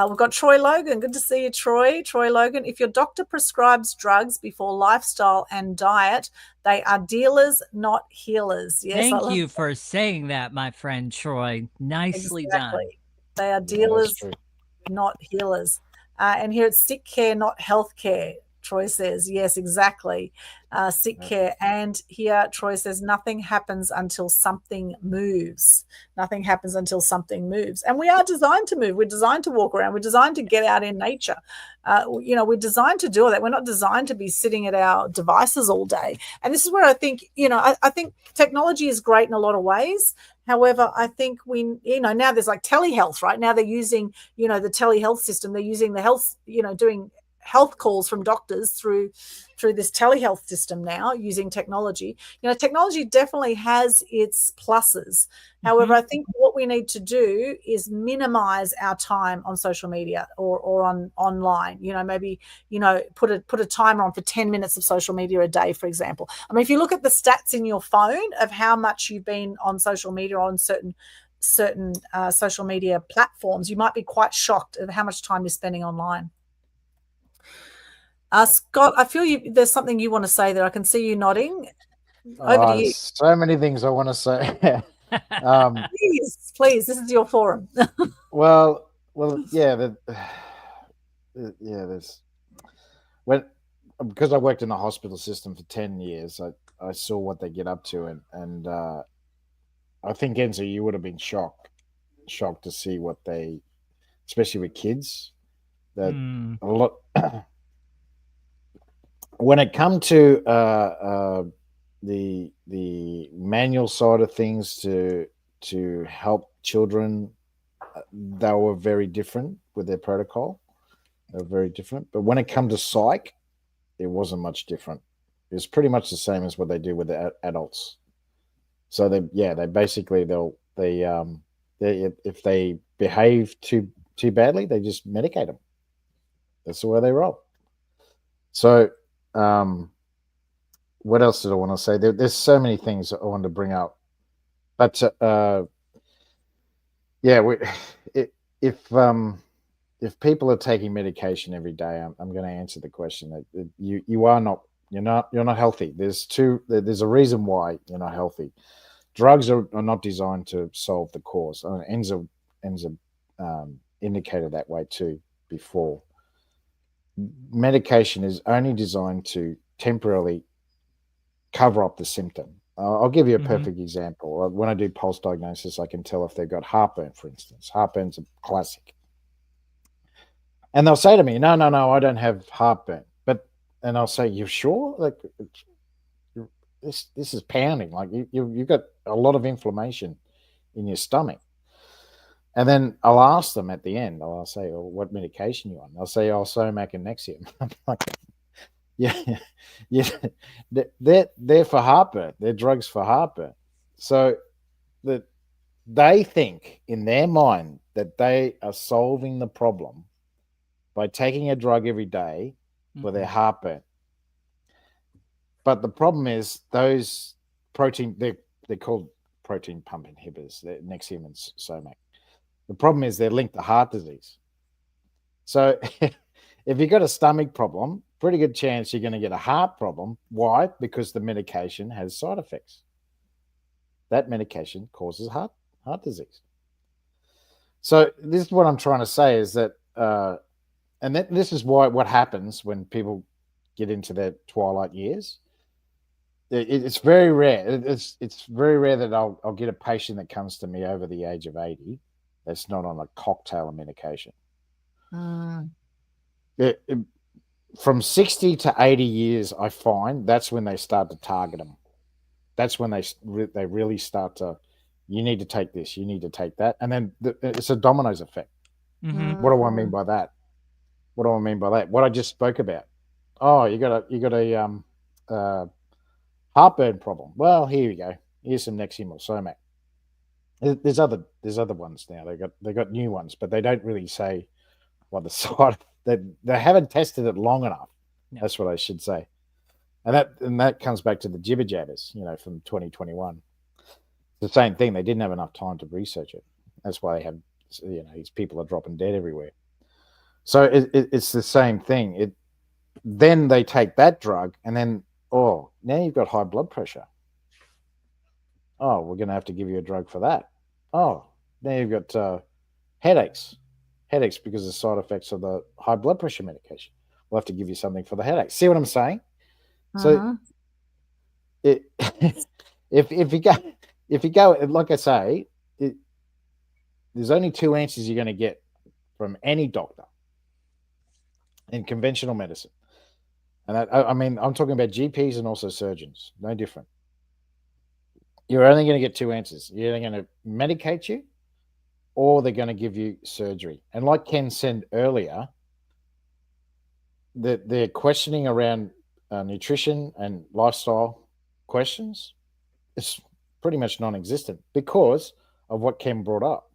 We've got Troy Logan. Good to see you, Troy. Troy Logan. If your doctor prescribes drugs before lifestyle and diet, they are dealers, not healers. Yes, Thank you for saying that, my friend Troy. Nicely done. They are dealers, not healers. And here it's sick care, not health care. Troy says, yes, exactly. Sick care. And here Troy says, nothing happens until something moves. Nothing happens until something moves. And we are designed to move. We're designed to walk around. We're designed to get out in nature. You know, we're designed to do all that. We're not designed to be sitting at our devices all day. And this is where I think, you know, I think technology is great in a lot of ways. However, I think now there's like telehealth, right? Now they're using, you know, the telehealth system. They're using the health, you know, doing health calls from doctors through this telehealth system now using technology. You know, technology definitely has its pluses. However, I think what we need to do is minimize our time on social media or online. You know, maybe, you know, put a timer on for 10 minutes of social media a day, for example. I mean, if you look at the stats in your phone of how much you've been on social media, on certain social media platforms, you might be quite shocked at how much time you're spending online. Scott, I feel there's something you want to say there. I can see you nodding. Over to you. So many things I want to say. Please, this is your forum. well, yeah, there's because I worked in a hospital system for 10 years, I saw what they get up to, and I think, Enza, you would have been shocked to see what they, especially with kids, that a lot. When it come to the manual side of things to help children, they were very different with their protocol. They were very different. But when it come to psych, it wasn't much different. It was pretty much the same as what they do with the adults. So they basically they If they behave too badly, they just medicate them. That's the way they roll. So, what else did I want to say? There's so many things that I wanted to bring up, but if people are taking medication every day, I'm going to answer the question that you're not healthy. There's a reason why you're not healthy. Drugs are not designed to solve the cause. Enza indicated that way too before. Medication is only designed to temporarily cover up the symptom. I'll give you a perfect example. When I do pulse diagnosis, I can tell if they've got heartburn, for instance. Heartburn's a classic. And they'll say to me, no, I don't have heartburn. And I'll say, you sure? Like, this is pounding. Like, you've got a lot of inflammation in your stomach. And then I'll ask them at the end, I'll say, well, what medication you on? They'll say, Somac and Nexium. I'm like, yeah, they're for heartburn. They're drugs for heartburn. So that they think in their mind that they are solving the problem by taking a drug every day for their heartburn. But the problem is those protein, they're called protein pump inhibitors, they're Nexium and Somac. The problem is they're linked to heart disease. So if you've got a stomach problem, pretty good chance you're going to get a heart problem. Why? Because the medication has side effects. That medication causes heart disease. So this is what I'm trying to say is that, this is what happens when people get into their twilight years. It's very rare. It's very rare that I'll get a patient that comes to me over the age of 80 that's not on a cocktail of medication. From 60 to 80 years, I find that's when they start to target them. That's when they really start to, you need to take this, you need to take that. And then it's a dominoes effect. What do I mean by that? What I just spoke about. Oh, you got a heartburn problem. Well, here you go. Here's some Nexium or Somac. There's other ones now. They got new ones, but they don't really say what the side. They haven't tested it long enough. No. That's what I should say. And that comes back to the jibber jabbers, from 2021. The same thing. They didn't have enough time to research it. That's why they have, these people are dropping dead everywhere. So it's the same thing. Then they take that drug, and then now you've got high blood pressure. Oh, we're going to have to give you a drug for that. Oh, now you've got headaches because of the side effects of the high blood pressure medication. We'll have to give you something for the headaches. See what I'm saying? So if you go, like I say, there's only two answers you're going to get from any doctor in conventional medicine. And I'm talking about GPs and also surgeons, no different. You're only going to get two answers. You're either going to medicate you or they're going to give you surgery. And like Ken said earlier, they're questioning around nutrition and lifestyle questions. It's pretty much non-existent because of what Ken brought up.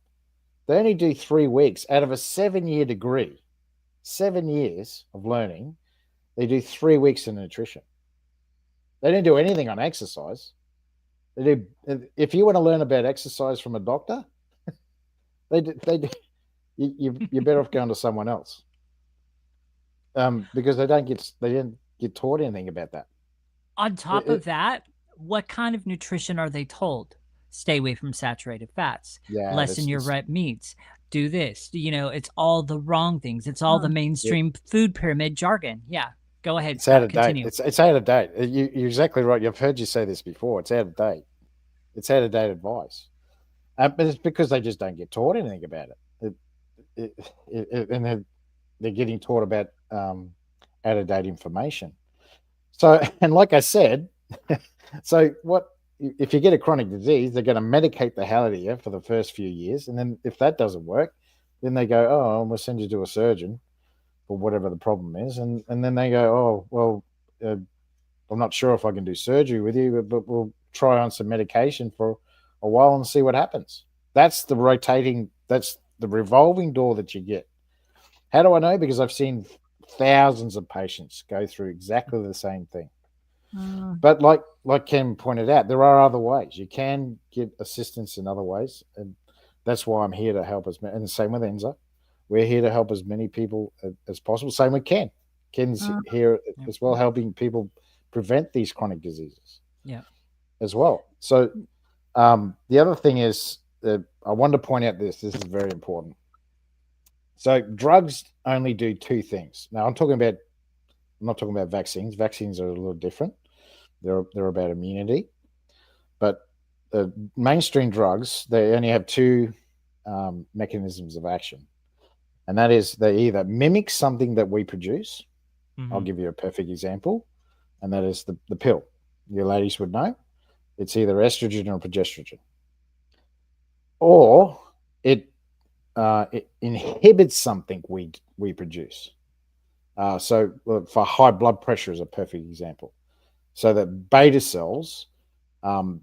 They only do 3 weeks out of a 7-year degree, 7 years of learning. They do 3 weeks in nutrition. They don't do anything on exercise. They do. If you want to learn about exercise from a doctor, they do. You're better off going to someone else, because they didn't get taught anything about that. On top of that, what kind of nutrition are they told? Stay away from saturated fats. Yeah, lessen your red meats. Do this. It's all the wrong things. It's all the mainstream food pyramid jargon. Yeah. Go ahead. It's out of date. It's out of date. You're exactly right. I've heard you say this before. It's out of date. It's out of date advice. But it's because they just don't get taught anything about it. And they're getting taught about out of date information. So, and like I said, so if you get a chronic disease, they're going to medicate the hell out of you for the first few years. And then if that doesn't work, then they go, oh, we'll send you to a surgeon for whatever the problem is. And then they go, oh, well, I'm not sure if I can do surgery with you, but we'll try on some medication for a while and see what happens. That's the revolving door that you get. How do I know? Because I've seen thousands of patients go through exactly the same thing. But like Ken pointed out, there are other ways. You can get assistance in other ways, and that's why I'm here to help us. And the same with Enza. We're here to help as many people as possible. Same with Ken. Ken's here as well, helping people prevent these chronic diseases. Yeah, as well. So the other thing is that I wanted to point out this. This is very important. So drugs only do two things. Now I'm not talking about vaccines. Vaccines are a little different. They're about immunity, but mainstream drugs, they only have two mechanisms of action, and that is they either mimic something that we produce. I'll give you a perfect example, and that is the pill. You ladies would know. It's either estrogen or progesterone, or it inhibits something we produce. So for high blood pressure is a perfect example. So that beta cells,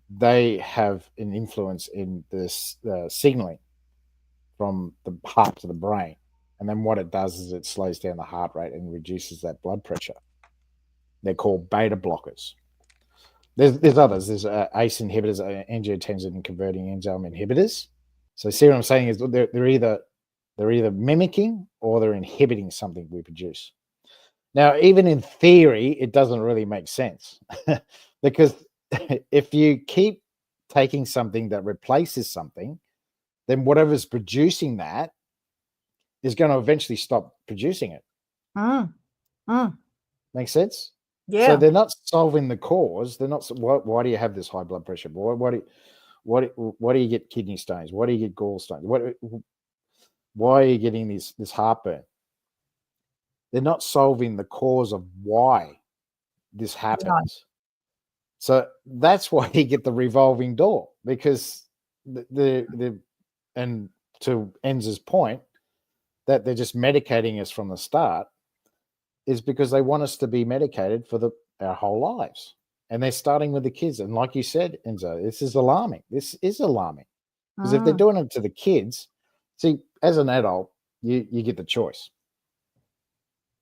they have an influence in this signaling from the heart to the brain. And then what it does is it slows down the heart rate and reduces that blood pressure. They're called beta blockers. There's others. There's ACE inhibitors, angiotensin converting enzyme inhibitors. So see what I'm saying is they're either mimicking or they're inhibiting something we produce. Now, even in theory, it doesn't really make sense because if you keep taking something that replaces something, then whatever's producing that is going to eventually stop producing it. Makes sense? Yeah. So they're not solving the cause. They're not. Why do you have this high blood pressure? Why do you get kidney stones? Why do you get gallstones? Why are you getting this heartburn? They're not solving the cause of why this happens. No. So that's why you get the revolving door, because and to Enza's point, that they're just medicating us from the start is because they want us to be medicated for our whole lives. And they're starting with the kids. And like you said, Enza, this is alarming. This is alarming. Because if they're doing it to the kids, see, as an adult, you get the choice.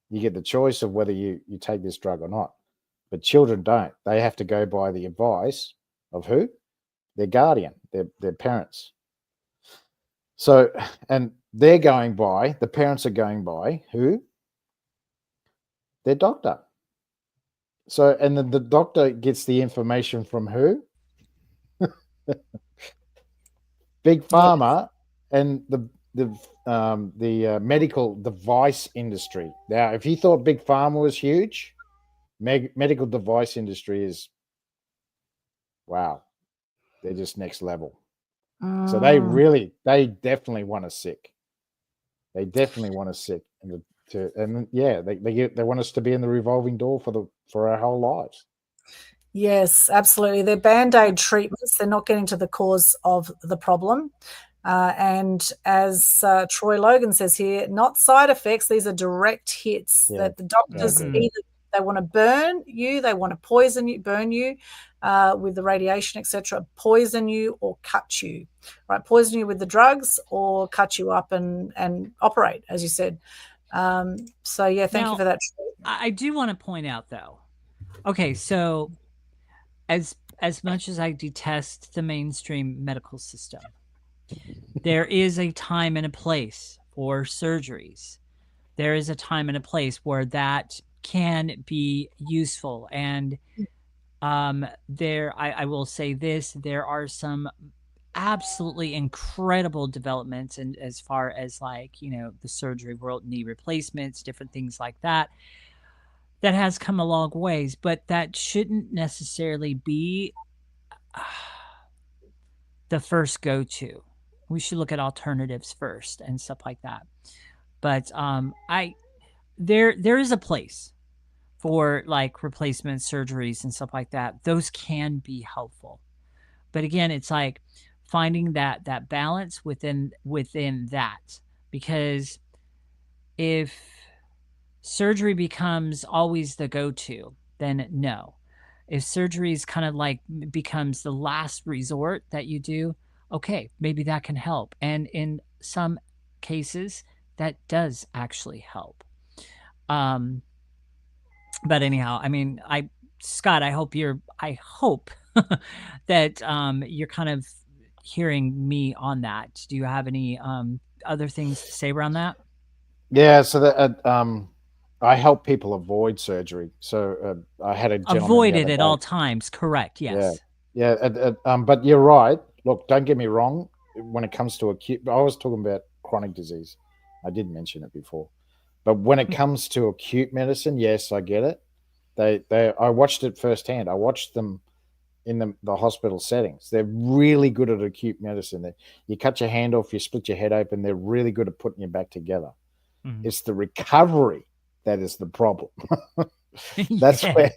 You get the choice of whether you take this drug or not. But children don't. They have to go by the advice of who? Their guardian, their parents. So, and the parents are going by who? Their doctor. So, and then the doctor gets the information from who? Big Pharma and the medical device industry. Now, if you thought Big Pharma was huge, medical device industry is, wow, they're just next level. So they definitely want us sick. They definitely want us sick, and they want us to be in the revolving door for our whole lives. Yes, absolutely. They're Band-Aid treatments. They're not getting to the cause of the problem. And as Troy Logan says here, not side effects. These are direct hits that the doctors either they want to burn you, they want to poison you, burn you with the radiation, etc., poison you or cut you, right? Poison you with the drugs or cut you up and operate, as you said. So, yeah, thank you for that. I do want to point out, though. Okay, so as much as I detest the mainstream medical system, there is a time and a place for surgeries. There is a time and a place where that can be useful. And I will say this, there are some absolutely incredible developments and as far as the surgery world, knee replacements, different things like that has come a long ways, but that shouldn't necessarily be the first go-to. We should look at alternatives first and stuff like that. But there is a place for replacement surgeries and stuff like that. Those can be helpful. But again, it's finding that balance within that, because if surgery becomes always the go-to, then no. If surgery is kind of becomes the last resort that you do, okay, maybe that can help. And in some cases, that does actually help. Um, but anyhow, I mean, Scott, I hope that you're kind of hearing me on that. Do you have any other things to say around that? Yeah, so that I help people avoid surgery. So I had a gentleman the Avoid other it at all day. times. Correct. Yeah, Yes. yeah. But you're right. Look, don't get me wrong. When it comes to acute, I was talking about chronic disease. I did mention it before. But when it comes to acute medicine, yes, I get it. I watched it firsthand. I watched them in the hospital settings. They're really good at acute medicine. You cut your hand off, you split your head open. They're really good at putting you back together. Mhm. It's the recovery that is the problem. That's Yeah. where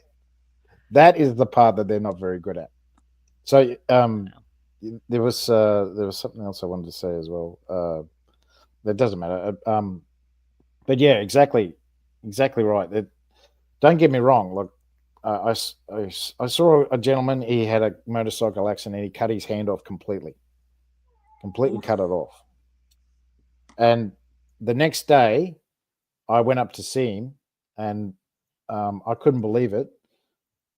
that is the part that they're not very good at. So there was something else I wanted to say as well. That doesn't matter. But yeah, exactly right. Don't get me wrong. Look, I saw a gentleman. He had a motorcycle accident. He cut his hand off completely cut it off. And the next day, I went up to see him, and I couldn't believe it.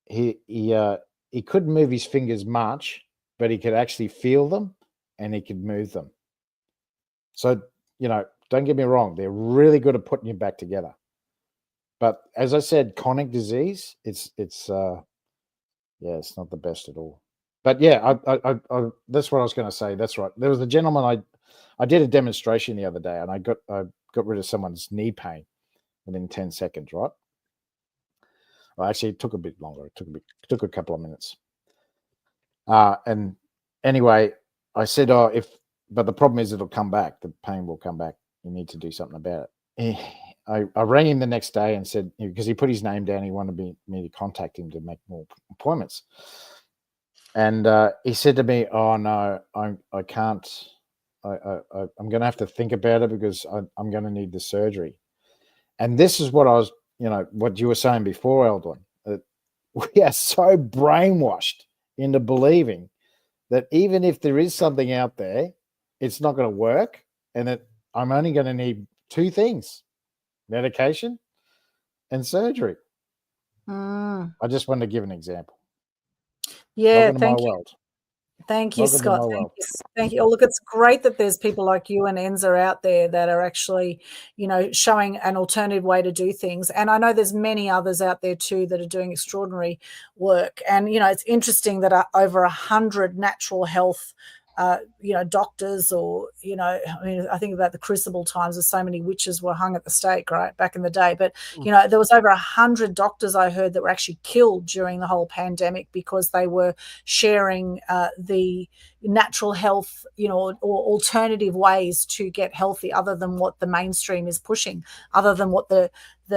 He couldn't move his fingers much, but he could actually feel them, and he could move them. So don't get me wrong; they're really good at putting you back together. But as I said, chronic disease, it's not the best at all. But yeah, I that's what I was going to say. That's right. There was a gentleman I did a demonstration the other day, and I got rid of someone's knee pain within 10 seconds. Right. Well, actually, it took a bit longer. It took a couple of minutes. And anyway, I said, but the problem is it'll come back. The pain will come back. You need to do something about it. I rang him the next day and said, because he put his name down, he wanted me to contact him to make more appointments. And he said to me, "Oh no, I can't. I'm going to have to think about it because I'm going to need the surgery." And this is what I was, what you were saying before, Aldwyn. That we are so brainwashed into believing that even if there is something out there, it's not going to work, and that I'm only going to need two things: medication and surgery. I just wanted to give an example. Yeah, Welcome to my thank you. world. Thank you, Welcome to Scott. my Thank world. you. Thank you. Oh, look, it's great that there's people like you and Enza out there that are actually, showing an alternative way to do things. And I know there's many others out there too that are doing extraordinary work. And, it's interesting that over 100 natural health doctors, or, I think about the Crucible times, as so many witches were hung at the stake, right, back in the day. But, there was over 100 doctors I heard that were actually killed during the whole pandemic because they were sharing the natural health, or alternative ways to get healthy other than what the mainstream is pushing, other than what the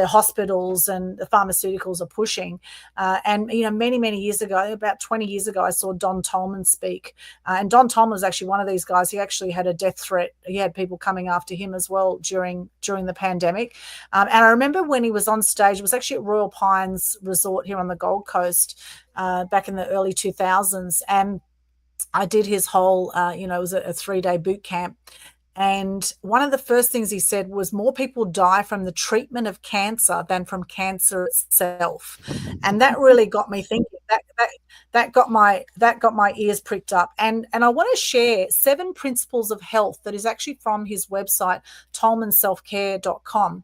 hospitals and the pharmaceuticals are pushing. And many, many years ago, about 20 years ago, I saw Don Tolman speak. And Don Tolman was actually one of these guys. He actually had a death threat. He had people coming after him as well during the pandemic. And I remember when he was on stage, it was actually at Royal Pines Resort here on the Gold Coast back in the early 2000s. And I did his whole, it was a 3-day boot camp. And one of the first things he said was more people die from the treatment of cancer than from cancer itself. And that really got me thinking. That got my ears pricked up. And I want to share 7 principles of health that is actually from his website, tolmanselfcare.com.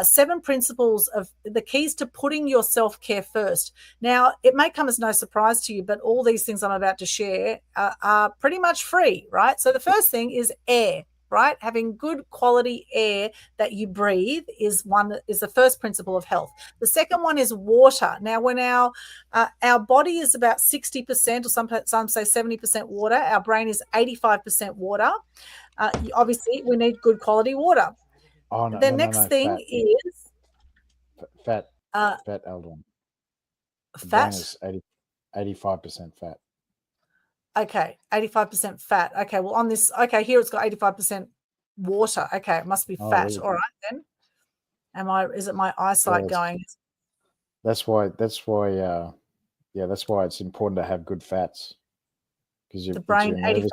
7 principles of the keys to putting your self-care first. Now, it may come as no surprise to you, but all these things I'm about to share are pretty much free, right? So the first thing is air. Right? Having good quality air that you breathe is the first principle of health. The second one is water. Now, when our body is about 60%, or some say 70% water, our brain is 85% water. Obviously, we need good quality water. Oh, no, the next thing is fat, Aldwyn. The brain is 85% fat. Okay, 85% fat. Okay, well on this, here it's got 85% water. Okay, it must be fat. Really? All right then. Is it my eyesight going? That's why that's why it's important to have good fats. Because the brain 85%.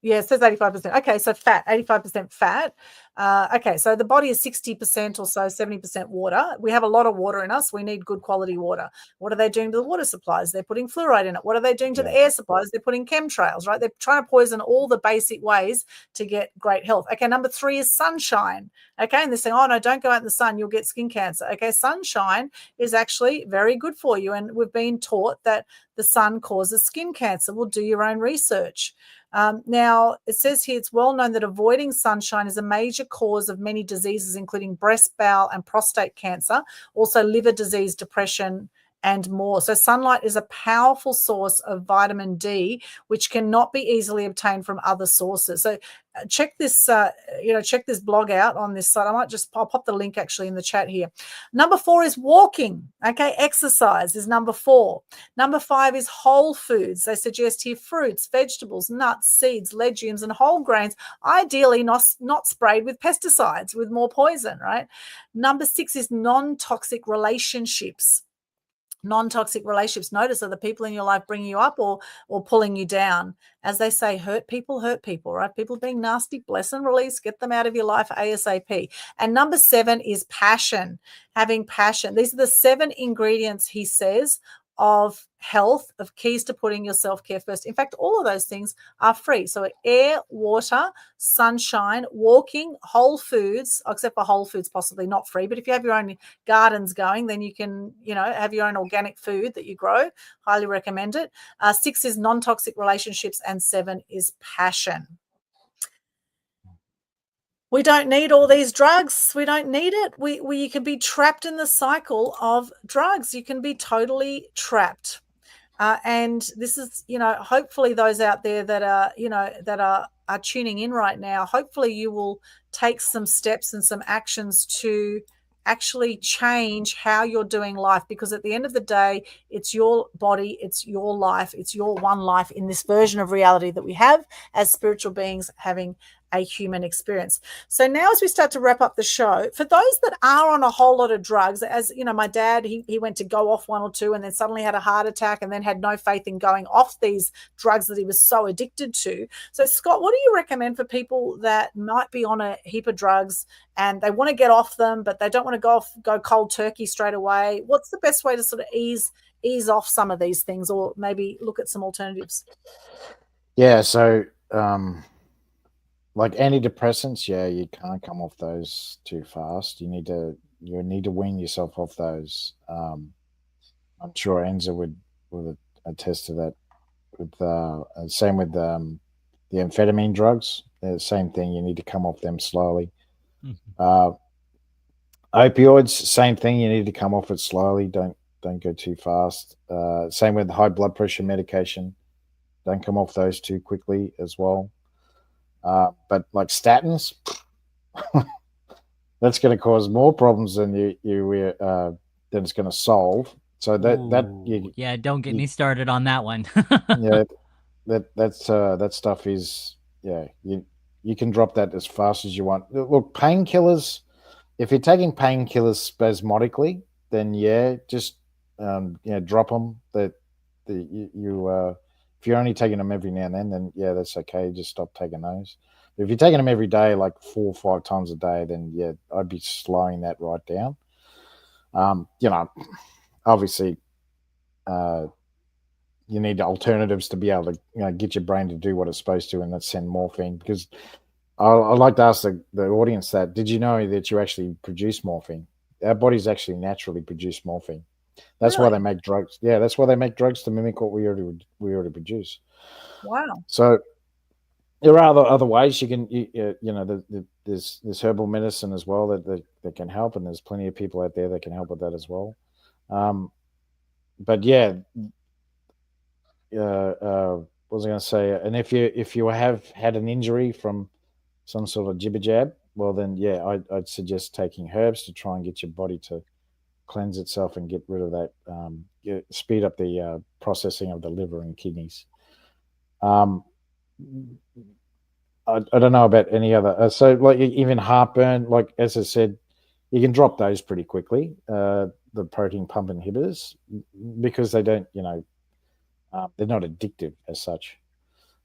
Yeah, it says 85%. Okay, so fat, 85% fat. Okay, so the body is 60% or so, 70% water. We have a lot of water in us. We need good quality water. What are they doing to the water supplies? They're putting fluoride in it. What are they doing to the air supplies? They're putting chemtrails, right? They're trying to poison all the basic ways to get great health. Okay, number 3 is sunshine. Okay, and they're saying, oh, no, don't go out in the sun. You'll get skin cancer. Okay, sunshine is actually very good for you. And we've been taught that the sun causes skin cancer. Well, do your own research. Now, it says here it's well known that avoiding sunshine is a major cause of many diseases, including breast, bowel, and prostate cancer, also liver disease, depression, and more. So sunlight is a powerful source of vitamin D, which cannot be easily obtained from other sources. So check this, check this blog out on this site. I'll pop the link actually in the chat here. Number 4 is walking. Okay, exercise is number 4. Number 5 is whole foods. They suggest here fruits, vegetables, nuts, seeds, legumes, and whole grains, ideally not sprayed with pesticides, with more poison, right? Number 6 is non-toxic relationships. Non-toxic relationships. Notice, are the people in your life bringing you up or pulling you down? As they say, hurt people, right? People being nasty, bless and release, get them out of your life ASAP. And number 7 is passion, having passion. These are the 7 ingredients, he says, of health, of keys to putting your self-care first. In fact, all of those things are free. So air, water, sunshine, walking, whole foods, except for whole foods possibly not free, but if you have your own gardens going, then you can, have your own organic food that you grow. Highly recommend it. 6 is non-toxic relationships, and 7 is passion. We don't need all these drugs. We don't need it. You can be trapped in the cycle of drugs. You can be totally trapped. And this is, hopefully those out there that are tuning in right now, hopefully you will take some steps and some actions to actually change how you're doing life, because at the end of the day, it's your body, it's your life, it's your one life in this version of reality that we have as spiritual beings having a human experience. So now, as we start to wrap up the show, for those that are on a whole lot of drugs, as my dad, he went to go off 1 or 2 and then suddenly had a heart attack and then had no faith in going off these drugs that he was so addicted to. So Scott, what do you recommend for people that might be on a heap of drugs and they want to get off them, but they don't want to go cold turkey straight away? What's the best way to sort of ease off some of these things, or maybe look at some alternatives? Yeah, so like antidepressants, you can't come off those too fast. You need to wean yourself off those. I'm sure Enza would attest to that. With same with the amphetamine drugs, same thing. You need to come off them slowly. Mm-hmm. Opioids, same thing. You need to come off it slowly. Don't go too fast. Same with high blood pressure medication. Don't come off those too quickly as well. But like statins, that's going to cause more problems than than it's going to solve. So don't get me started on that one. that stuff is you can drop that as fast as you want. Look, painkillers. If you're taking painkillers spasmodically, then just drop them. If you're only taking them every now and then that's okay. Just stop taking those. But if you're taking them every day, like 4 or 5 times a day, then I'd be slowing that right down. Obviously, you need alternatives to be able to get your brain to do what it's supposed to, and that's send morphine. Because I'd like to ask the audience that, did you know that you actually produce morphine? Our bodies actually naturally produce morphine. That's why they make drugs. Yeah, that's why they make drugs, to mimic what we already produce. Wow. So there are other ways you can, there's herbal medicine as well that can help, and there's plenty of people out there that can help with that as well. But what was I going to say? And if you have had an injury from some sort of jibber jab, well then I'd suggest taking herbs to try and get your body to cleanse itself and get rid of that, speed up the processing of the liver and kidneys. I don't know about any other. So like even heartburn, like as I said, you can drop those pretty quickly. The protein pump inhibitors, because they don't, they're not addictive as such.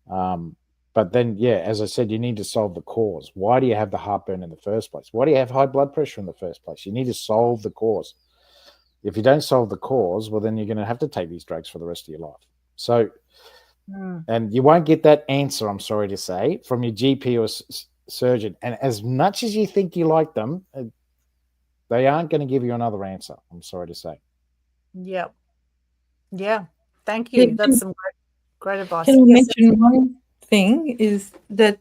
But But then, yeah, as I said, you need to solve the cause. Why do you have the heartburn in the first place? Why do you have high blood pressure in the first place? You need to solve the cause. If you don't solve the cause, well, then you're going to have to take these drugs for the rest of your life. So, and you won't get that answer, I'm sorry to say, from your GP or surgeon. And as much as you think you like them, they aren't going to give you another answer, I'm sorry to say. Yep. Yeah. Thank you. That's some great advice. Can I mention one thing is that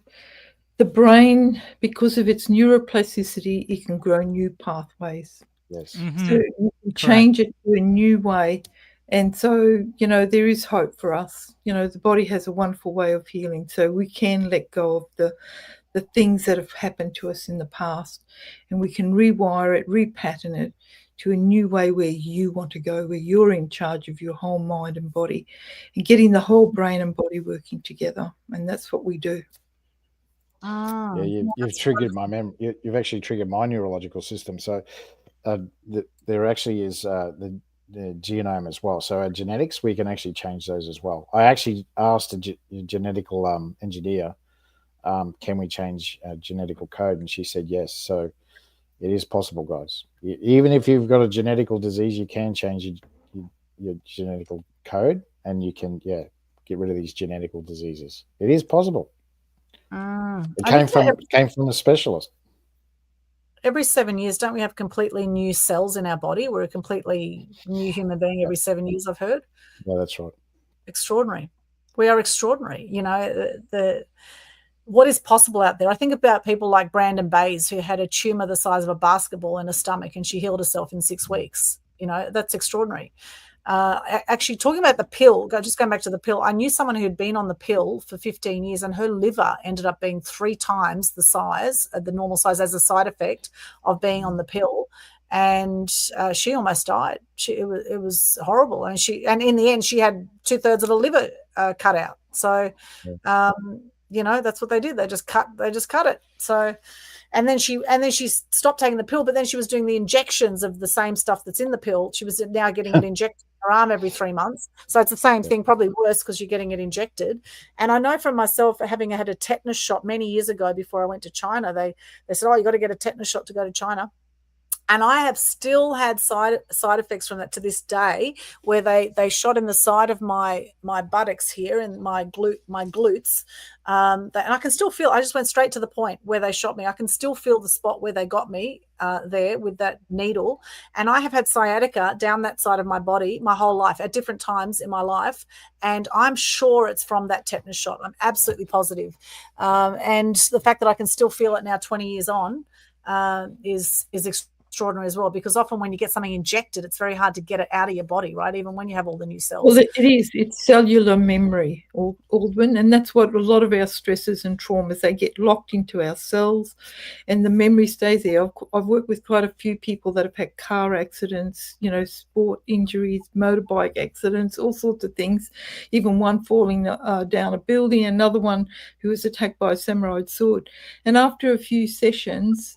the brain, because of its neuroplasticity, it can grow new pathways. Yes. So you can change it to a new way. And so, there is hope for us. The body has a wonderful way of healing. So we can let go of the things that have happened to us in the past, and we can rewire it, repattern it to a new way where you want to go, where you're in charge of your whole mind and body, and getting the whole brain and body working together. And that's what we do. Yeah, you've triggered my memory. You've actually triggered my neurological system. So there actually is the genome as well. So our genetics, we can actually change those as well. I actually asked a genetical engineer, can we change genetical code? And she said yes. So it is possible, guys. Even if you've got a genetical disease, you can change your genetical code, and you can get rid of these genetical diseases. It is possible. It came from a specialist. Every 7 years, don't we have completely new cells in our body? We're a completely new human being every 7 years, I've heard. Yeah, that's right. Extraordinary. We are extraordinary. What is possible out there? I think about people like Brandon Bays, who had a tumor the size of a basketball in her stomach, and she healed herself in 6 weeks. That's extraordinary. Actually, talking about the pill, just going back to the pill, I knew someone who had been on the pill for 15 years, and her liver ended up being 3 times the size, the normal size, as a side effect of being on the pill. And she almost died. It was horrible. And in the end, she had 2/3 of her liver cut out. So, that's what they did. They just cut it. So, and then she stopped taking the pill, but then she was doing the injections of the same stuff that's in the pill. She was now getting it injected in her arm every 3 months. So it's the same thing, probably worse because you're getting it injected. And I know from myself, having had a tetanus shot many years ago before I went to China, they said, oh, you got to get a tetanus shot to go to China. And I have still had side effects from that to this day, where they shot in the side of my buttocks here and my glutes. And I can still feel, I just went straight to the point where they shot me. I can still feel the spot where they got me there with that needle. And I have had sciatica down that side of my body my whole life at different times in my life. And I'm sure it's from that tetanus shot. I'm absolutely positive. And the fact that I can still feel it now 20 years on is extraordinary as well, because often when you get something injected, it's very hard to get it out of your body, right? Even when you have all the new cells. Well, it's cellular memory, Aldwyn, and that's what a lot of our stresses and traumas, they get locked into our cells and the memory stays there. I've worked with quite a few people that have had car accidents, sport injuries, motorbike accidents, all sorts of things, even one falling down a building, another one who was attacked by a samurai sword. And after a few sessions,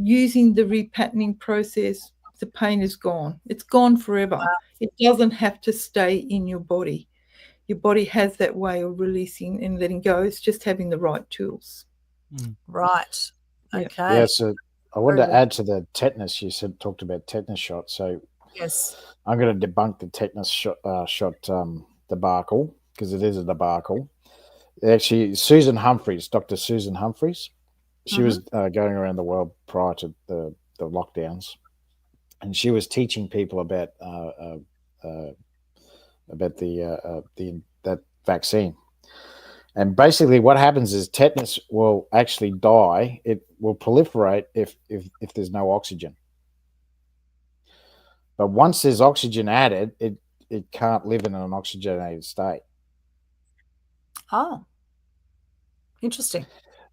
using the repatterning process, the pain is gone. It's gone forever. Wow. It doesn't have to stay in your body. Your body has that way of releasing and letting go. It's just having the right tools. Right. Okay. Yeah, so I wanted to add to the tetanus. You talked about tetanus shot. So yes, I'm going to debunk the tetanus shot debacle, because it is a debacle. Actually, Dr. Susan Humphreys, she was going around the world prior to the lockdowns, and she was teaching people about that vaccine. And basically, what happens is tetanus will actually die. It will proliferate if there's no oxygen. But once there's oxygen added, it can't live in an oxygenated state. Oh, interesting.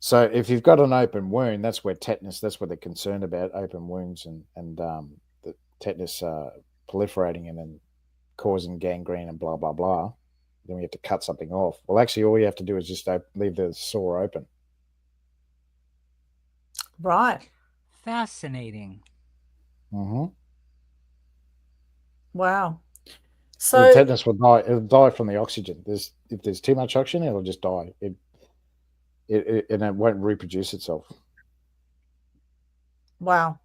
So if you've got an open wound, that's where tetanus, that's what they're concerned about, open wounds and the tetanus proliferating and then causing gangrene and blah, blah, blah. Then we have to cut something off. Well, actually, all you have to do is just leave the sore open. Right. Fascinating. Mm-hmm. Wow. So the tetanus will die. It'll die from the oxygen. If there's too much oxygen, it'll just die. and it won't reproduce itself. Wow.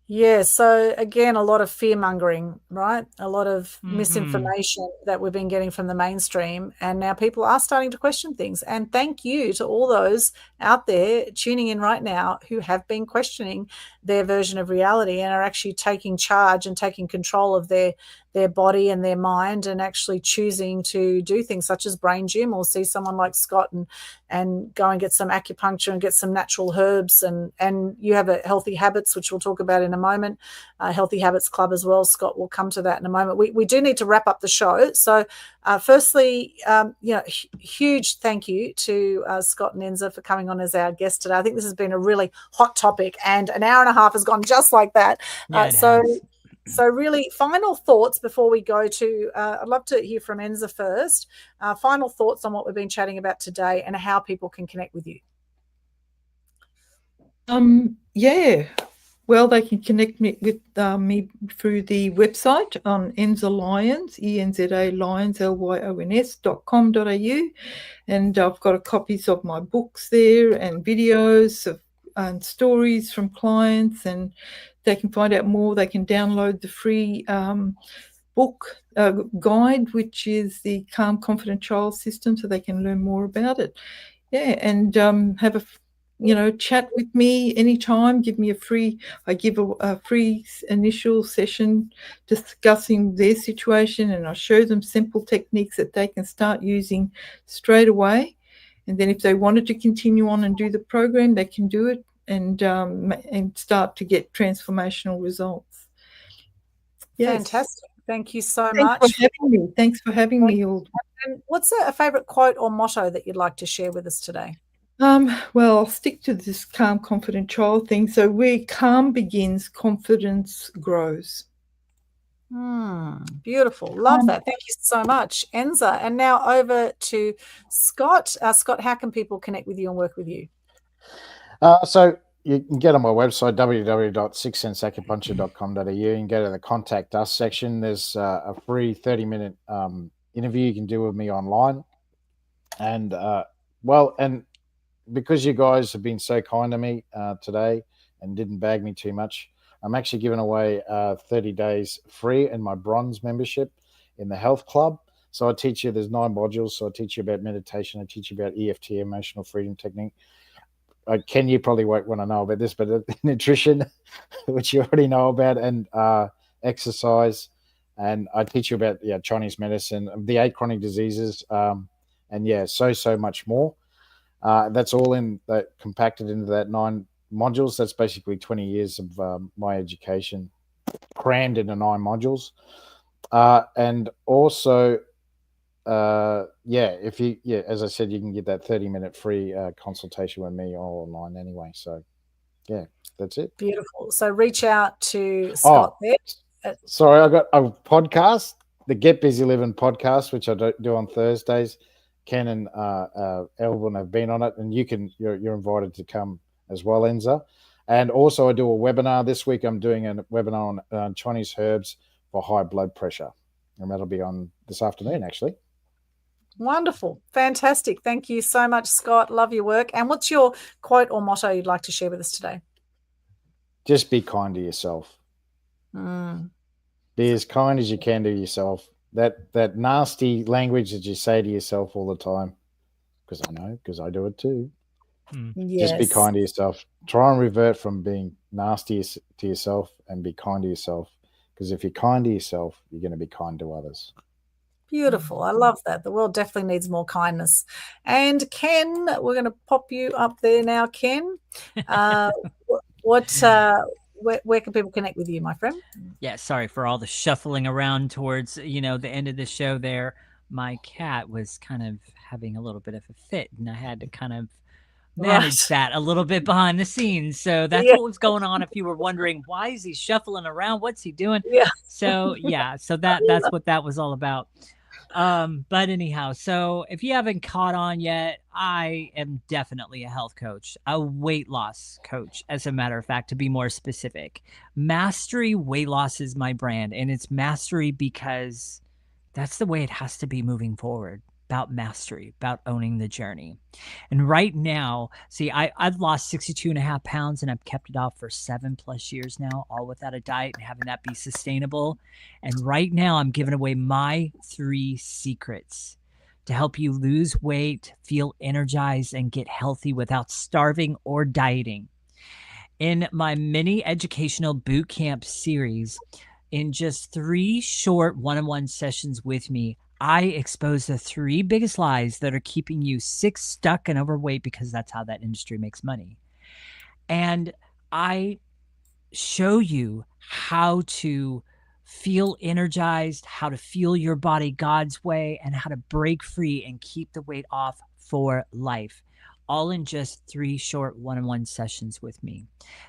Yeah, so again, a lot of fear mongering, right? A lot of misinformation that we've been getting from the mainstream. And now people are starting to question things. And thank you to all those out there tuning in right now who have been questioning their version of reality and are actually taking charge and taking control of their body and their mind, and actually choosing to do things such as brain gym, or see someone like Scott and go and get some acupuncture and get some natural herbs. And you have a Healthy Habits, which we'll talk about in a moment, Healthy Habits Club as well. Scott will come to that in a moment. We do need to wrap up the show. So firstly, huge thank you to Scott and Enza for coming on as our guest today. I think this has been a really hot topic, and an hour and a half has gone just like that. Yeah, it has. So really, final thoughts before we go to, I'd love to hear from Enza first. Final thoughts on what we've been chatting about today and how people can connect with you. Yeah. Well, they can connect with me through the website on Enza Lyons, ENZA Lyons, lyons.com.au. And I've got copies of my books there and videos and stories from clients, and they can find out more. They can download the free book guide, which is the Calm Confident Child System, so they can learn more about it. Yeah, and have a chat with me anytime. I give a free initial session discussing their situation, and I show them simple techniques that they can start using straight away. And then if they wanted to continue on and do the program, they can do it and start to get transformational results. Yes. Fantastic. Thank you so much. Thanks for having me. Aldwyn. And what's a favourite quote or motto that you'd like to share with us today? Well, I'll stick to this calm, confident child thing. So where calm begins, confidence grows. Beautiful. Love that. Thank you so much, Enza. And now over to Scott. Scott, how can people connect with you and work with you? So you can get on my website, www.sixsenseacupuncture.com.au, and go to the Contact Us section. There's a free 30-minute interview you can do with me online. And, and because you guys have been so kind to me today and didn't bag me too much, I'm actually giving away 30 days free in my bronze membership in the health club. So I teach you, there's 9 modules. So I teach you about meditation. I teach you about EFT, emotional freedom technique. Ken, you probably won't want to know about this, but nutrition, which you already know about, and exercise. And I teach you about Chinese medicine, the 8 chronic diseases, and so much more. That's all compacted into that 9 modules. That's basically 20 years of my education crammed into 9 modules. And also, as I said, you can get that 30-minute free consultation with me all online anyway. So, yeah, that's it. Beautiful. So reach out to Scott there. Sorry, I got a podcast, the Get Busy Living podcast, which I do on Thursdays. Ken and Aldwyn have been on it, and you're invited to come as well, Enza. And also, I do a webinar this week. I'm doing a webinar on Chinese herbs for high blood pressure, and that'll be on this afternoon, actually. Wonderful. Fantastic. Thank you so much, Scott. Love your work. And what's your quote or motto you'd like to share with us today? Just be kind to yourself. Be as kind as you can to yourself. That nasty language that you say to yourself all the time, because I do it too. Yes. Just be kind to yourself. Try and revert from being nasty to yourself and be kind to yourself, because if you're kind to yourself, you're going to be kind to others. Beautiful. I love that. The world definitely needs more kindness. And Ken, we're going to pop you up there now, Ken. Where can people connect with you, my friend? Yeah, sorry for all the shuffling around towards, the end of the show there. My cat was kind of having a little bit of a fit, and I had to kind of manage that a little bit behind the scenes. So that's what was going on. If you were wondering, why is he shuffling around? What's he doing? Yeah. So that's what that was all about. But anyhow, so if you haven't caught on yet, I am definitely a health coach, a weight loss coach, as a matter of fact, to be more specific. Mastery Weight Loss is my brand, and it's mastery because that's the way it has to be moving forward. about mastery, about owning the journey. And right now, see, I've lost 62.5 pounds and I've kept it off for 7+ years now, all without a diet and having that be sustainable. And right now, I'm giving away my 3 secrets to help you lose weight, feel energized, and get healthy without starving or dieting. In my mini educational boot camp series, in just 3 short one-on-one sessions with me, I expose the 3 biggest lies that are keeping you sick, stuck, and overweight, because that's how that industry makes money. And I show you how to feel energized, how to feel your body God's way, and how to break free and keep the weight off for life, all in just 3 short one-on-one sessions with me.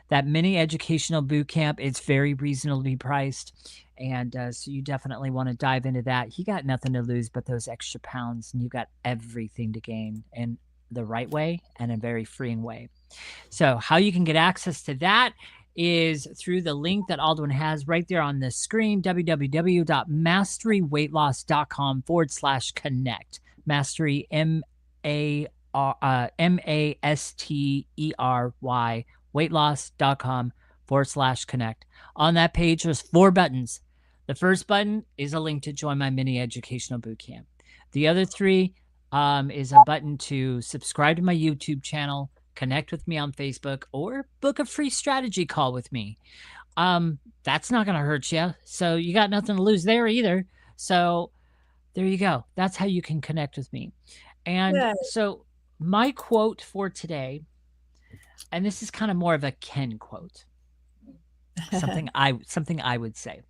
That mini educational boot camp, it's very reasonably priced. And so you definitely want to dive into that. You got nothing to lose but those extra pounds, and you got everything to gain in the right way and a very freeing way. So how you can get access to that is through the link that Aldwyn has right there on the screen, www.masteryweightloss.com/connect. Mastery, Mastery, weightloss.com/connect. On that page, there's 4 buttons. The first button is a link to join my mini educational bootcamp. The other 3 is a button to subscribe to my YouTube channel, connect with me on Facebook, or book a free strategy call with me. That's not going to hurt you. So you got nothing to lose there either. So there you go. That's how you can connect with me. And Yeah. so my quote for today, and this is kind of more of a Ken quote, something I would say.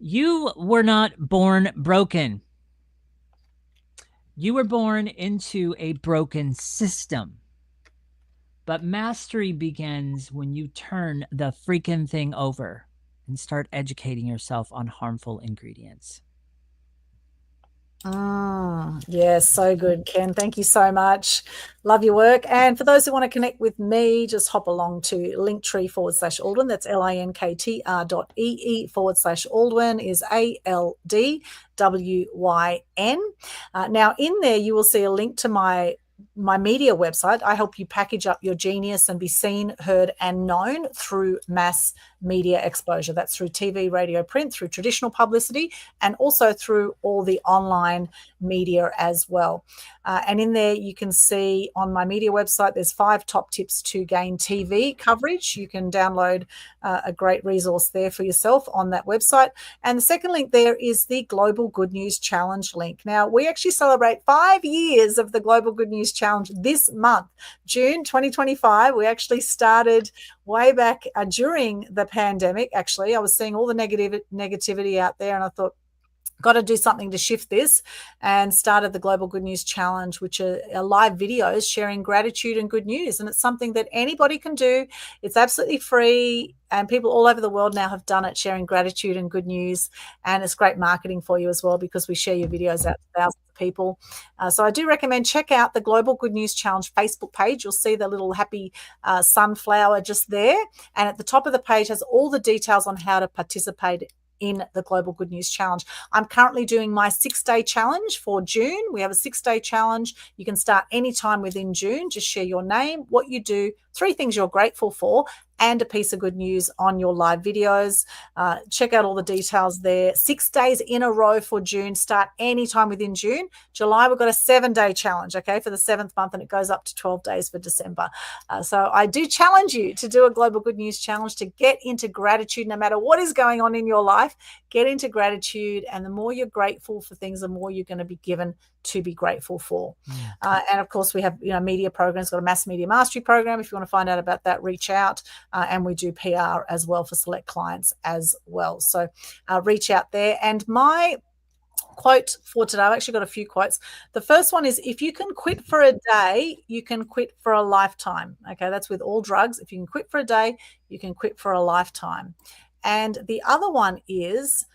You were not born broken. You were born into a broken system. But mastery begins when you turn the freaking thing over and start educating yourself on harmful ingredients. Yes, so good, Ken. Thank you so much. Love your work. And for those who want to connect with me, just hop along to linktree/Aldwyn. That's linktr.ee/Aldwyn is ALDWYN. Now, in there, you will see a link to my media website. I help you package up your genius and be seen, heard, and known through mass media exposure. That's through TV, radio, print, through traditional publicity, and also through all the online media as well. And in there, you can see on my media website, there's 5 top tips to gain TV coverage. You can download a great resource there for yourself on that website. And the second link there is the Global Good News Challenge link. Now, we actually celebrate 5 years of the Global Good News Challenge this month, June 2025. We actually started way back during the pandemic. Actually, I was seeing all the negativity out there, and I thought, got to do something to shift this, and started the Global Good News Challenge, which are live videos sharing gratitude and good news. And it's something that anybody can do. It's absolutely free, and people all over the world now have done it, sharing gratitude and good news. And it's great marketing for you as well, because we share your videos out to thousands of people. So I do recommend check out the Global Good News Challenge Facebook page. You'll see the little happy sunflower just there. And at the top of the page has all the details on how to participate in the Global Good News Challenge. I'm currently doing my 6-day challenge for June. We have a 6-day challenge. You can start anytime within June. Just share your name, what you do, 3 things you're grateful for, and a piece of good news on your live videos. Check out all the details there. 6 days in a row for June. Start anytime within June. July, we've got a 7-day challenge, okay, for the 7th month, and it goes up to 12 days for December. So I do challenge you to do a Global Good News Challenge, to get into gratitude no matter what is going on in your life. Get into gratitude, and the more you're grateful for things, the more you're going to be given to be grateful for. And of course, we have media programs. Got a mass media mastery program. If you want to find out about that, reach out. And we do PR as well for select clients as well. So reach out there. And my quote for today, I've actually got a few quotes. The first one is, if you can quit for a day, you can quit for a lifetime. Okay, that's with all drugs. If you can quit for a day, you can quit for a lifetime. And the other one is,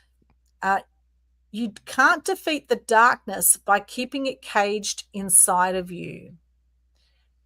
you can't defeat the darkness by keeping it caged inside of you.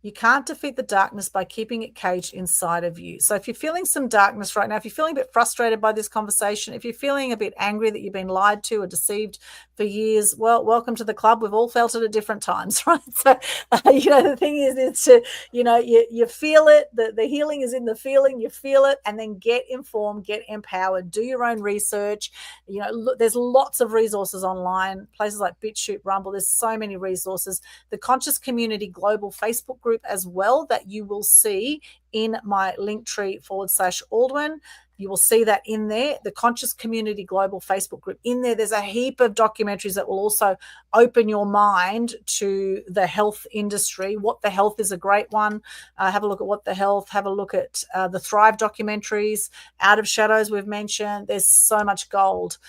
You can't defeat the darkness by keeping it caged inside of you. So if you're feeling some darkness right now, if you're feeling a bit frustrated by this conversation, if you're feeling a bit angry that you've been lied to or deceived for years, well, welcome to the club. We've all felt it at different times, right? So, the thing is to, you feel it. The healing is in the feeling. You feel it, and then get informed, get empowered, do your own research. Look, there's lots of resources online, places like BitChute, Rumble. There's so many resources. The Conscious Community Global Facebook group as well, that you will see in my Linktree/Aldwyn. You will see that in there, the Conscious Community Global Facebook group. In there, there's a heap of documentaries that will also open your mind to the health industry. What the Health is a great one. Have a look at What the Health. Have a look at the Thrive documentaries, Out of Shadows we've mentioned. There's so much gold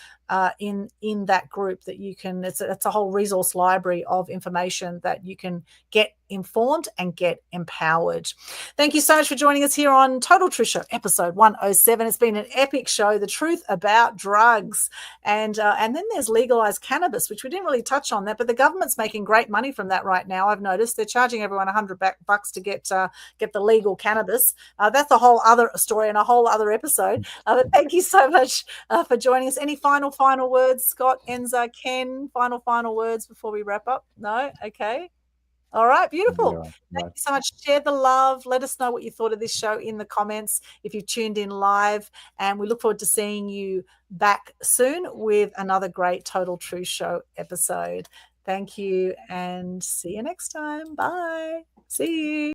in that group that you can, it's a whole resource library of information that you can get informed and get empowered. Thank you so much for joining us here on Total Truth Show, episode 107. It's been an epic show, the truth about drugs. And then there's legalized cannabis, which we didn't really touch on that, but the government's making great money from that right now. I've noticed they're charging everyone $100 to get the legal cannabis. That's a whole other story and a whole other episode. But thank you so much for joining us. Any final words, Scott, Enza, Ken? Final words before we wrap up? No? Okay. All right, beautiful. Thank you so much. Share the love. Let us know what you thought of this show in the comments if you've tuned in live. And we look forward to seeing you back soon with another great Total Truth Show episode. Thank you and see you next time. Bye. See you.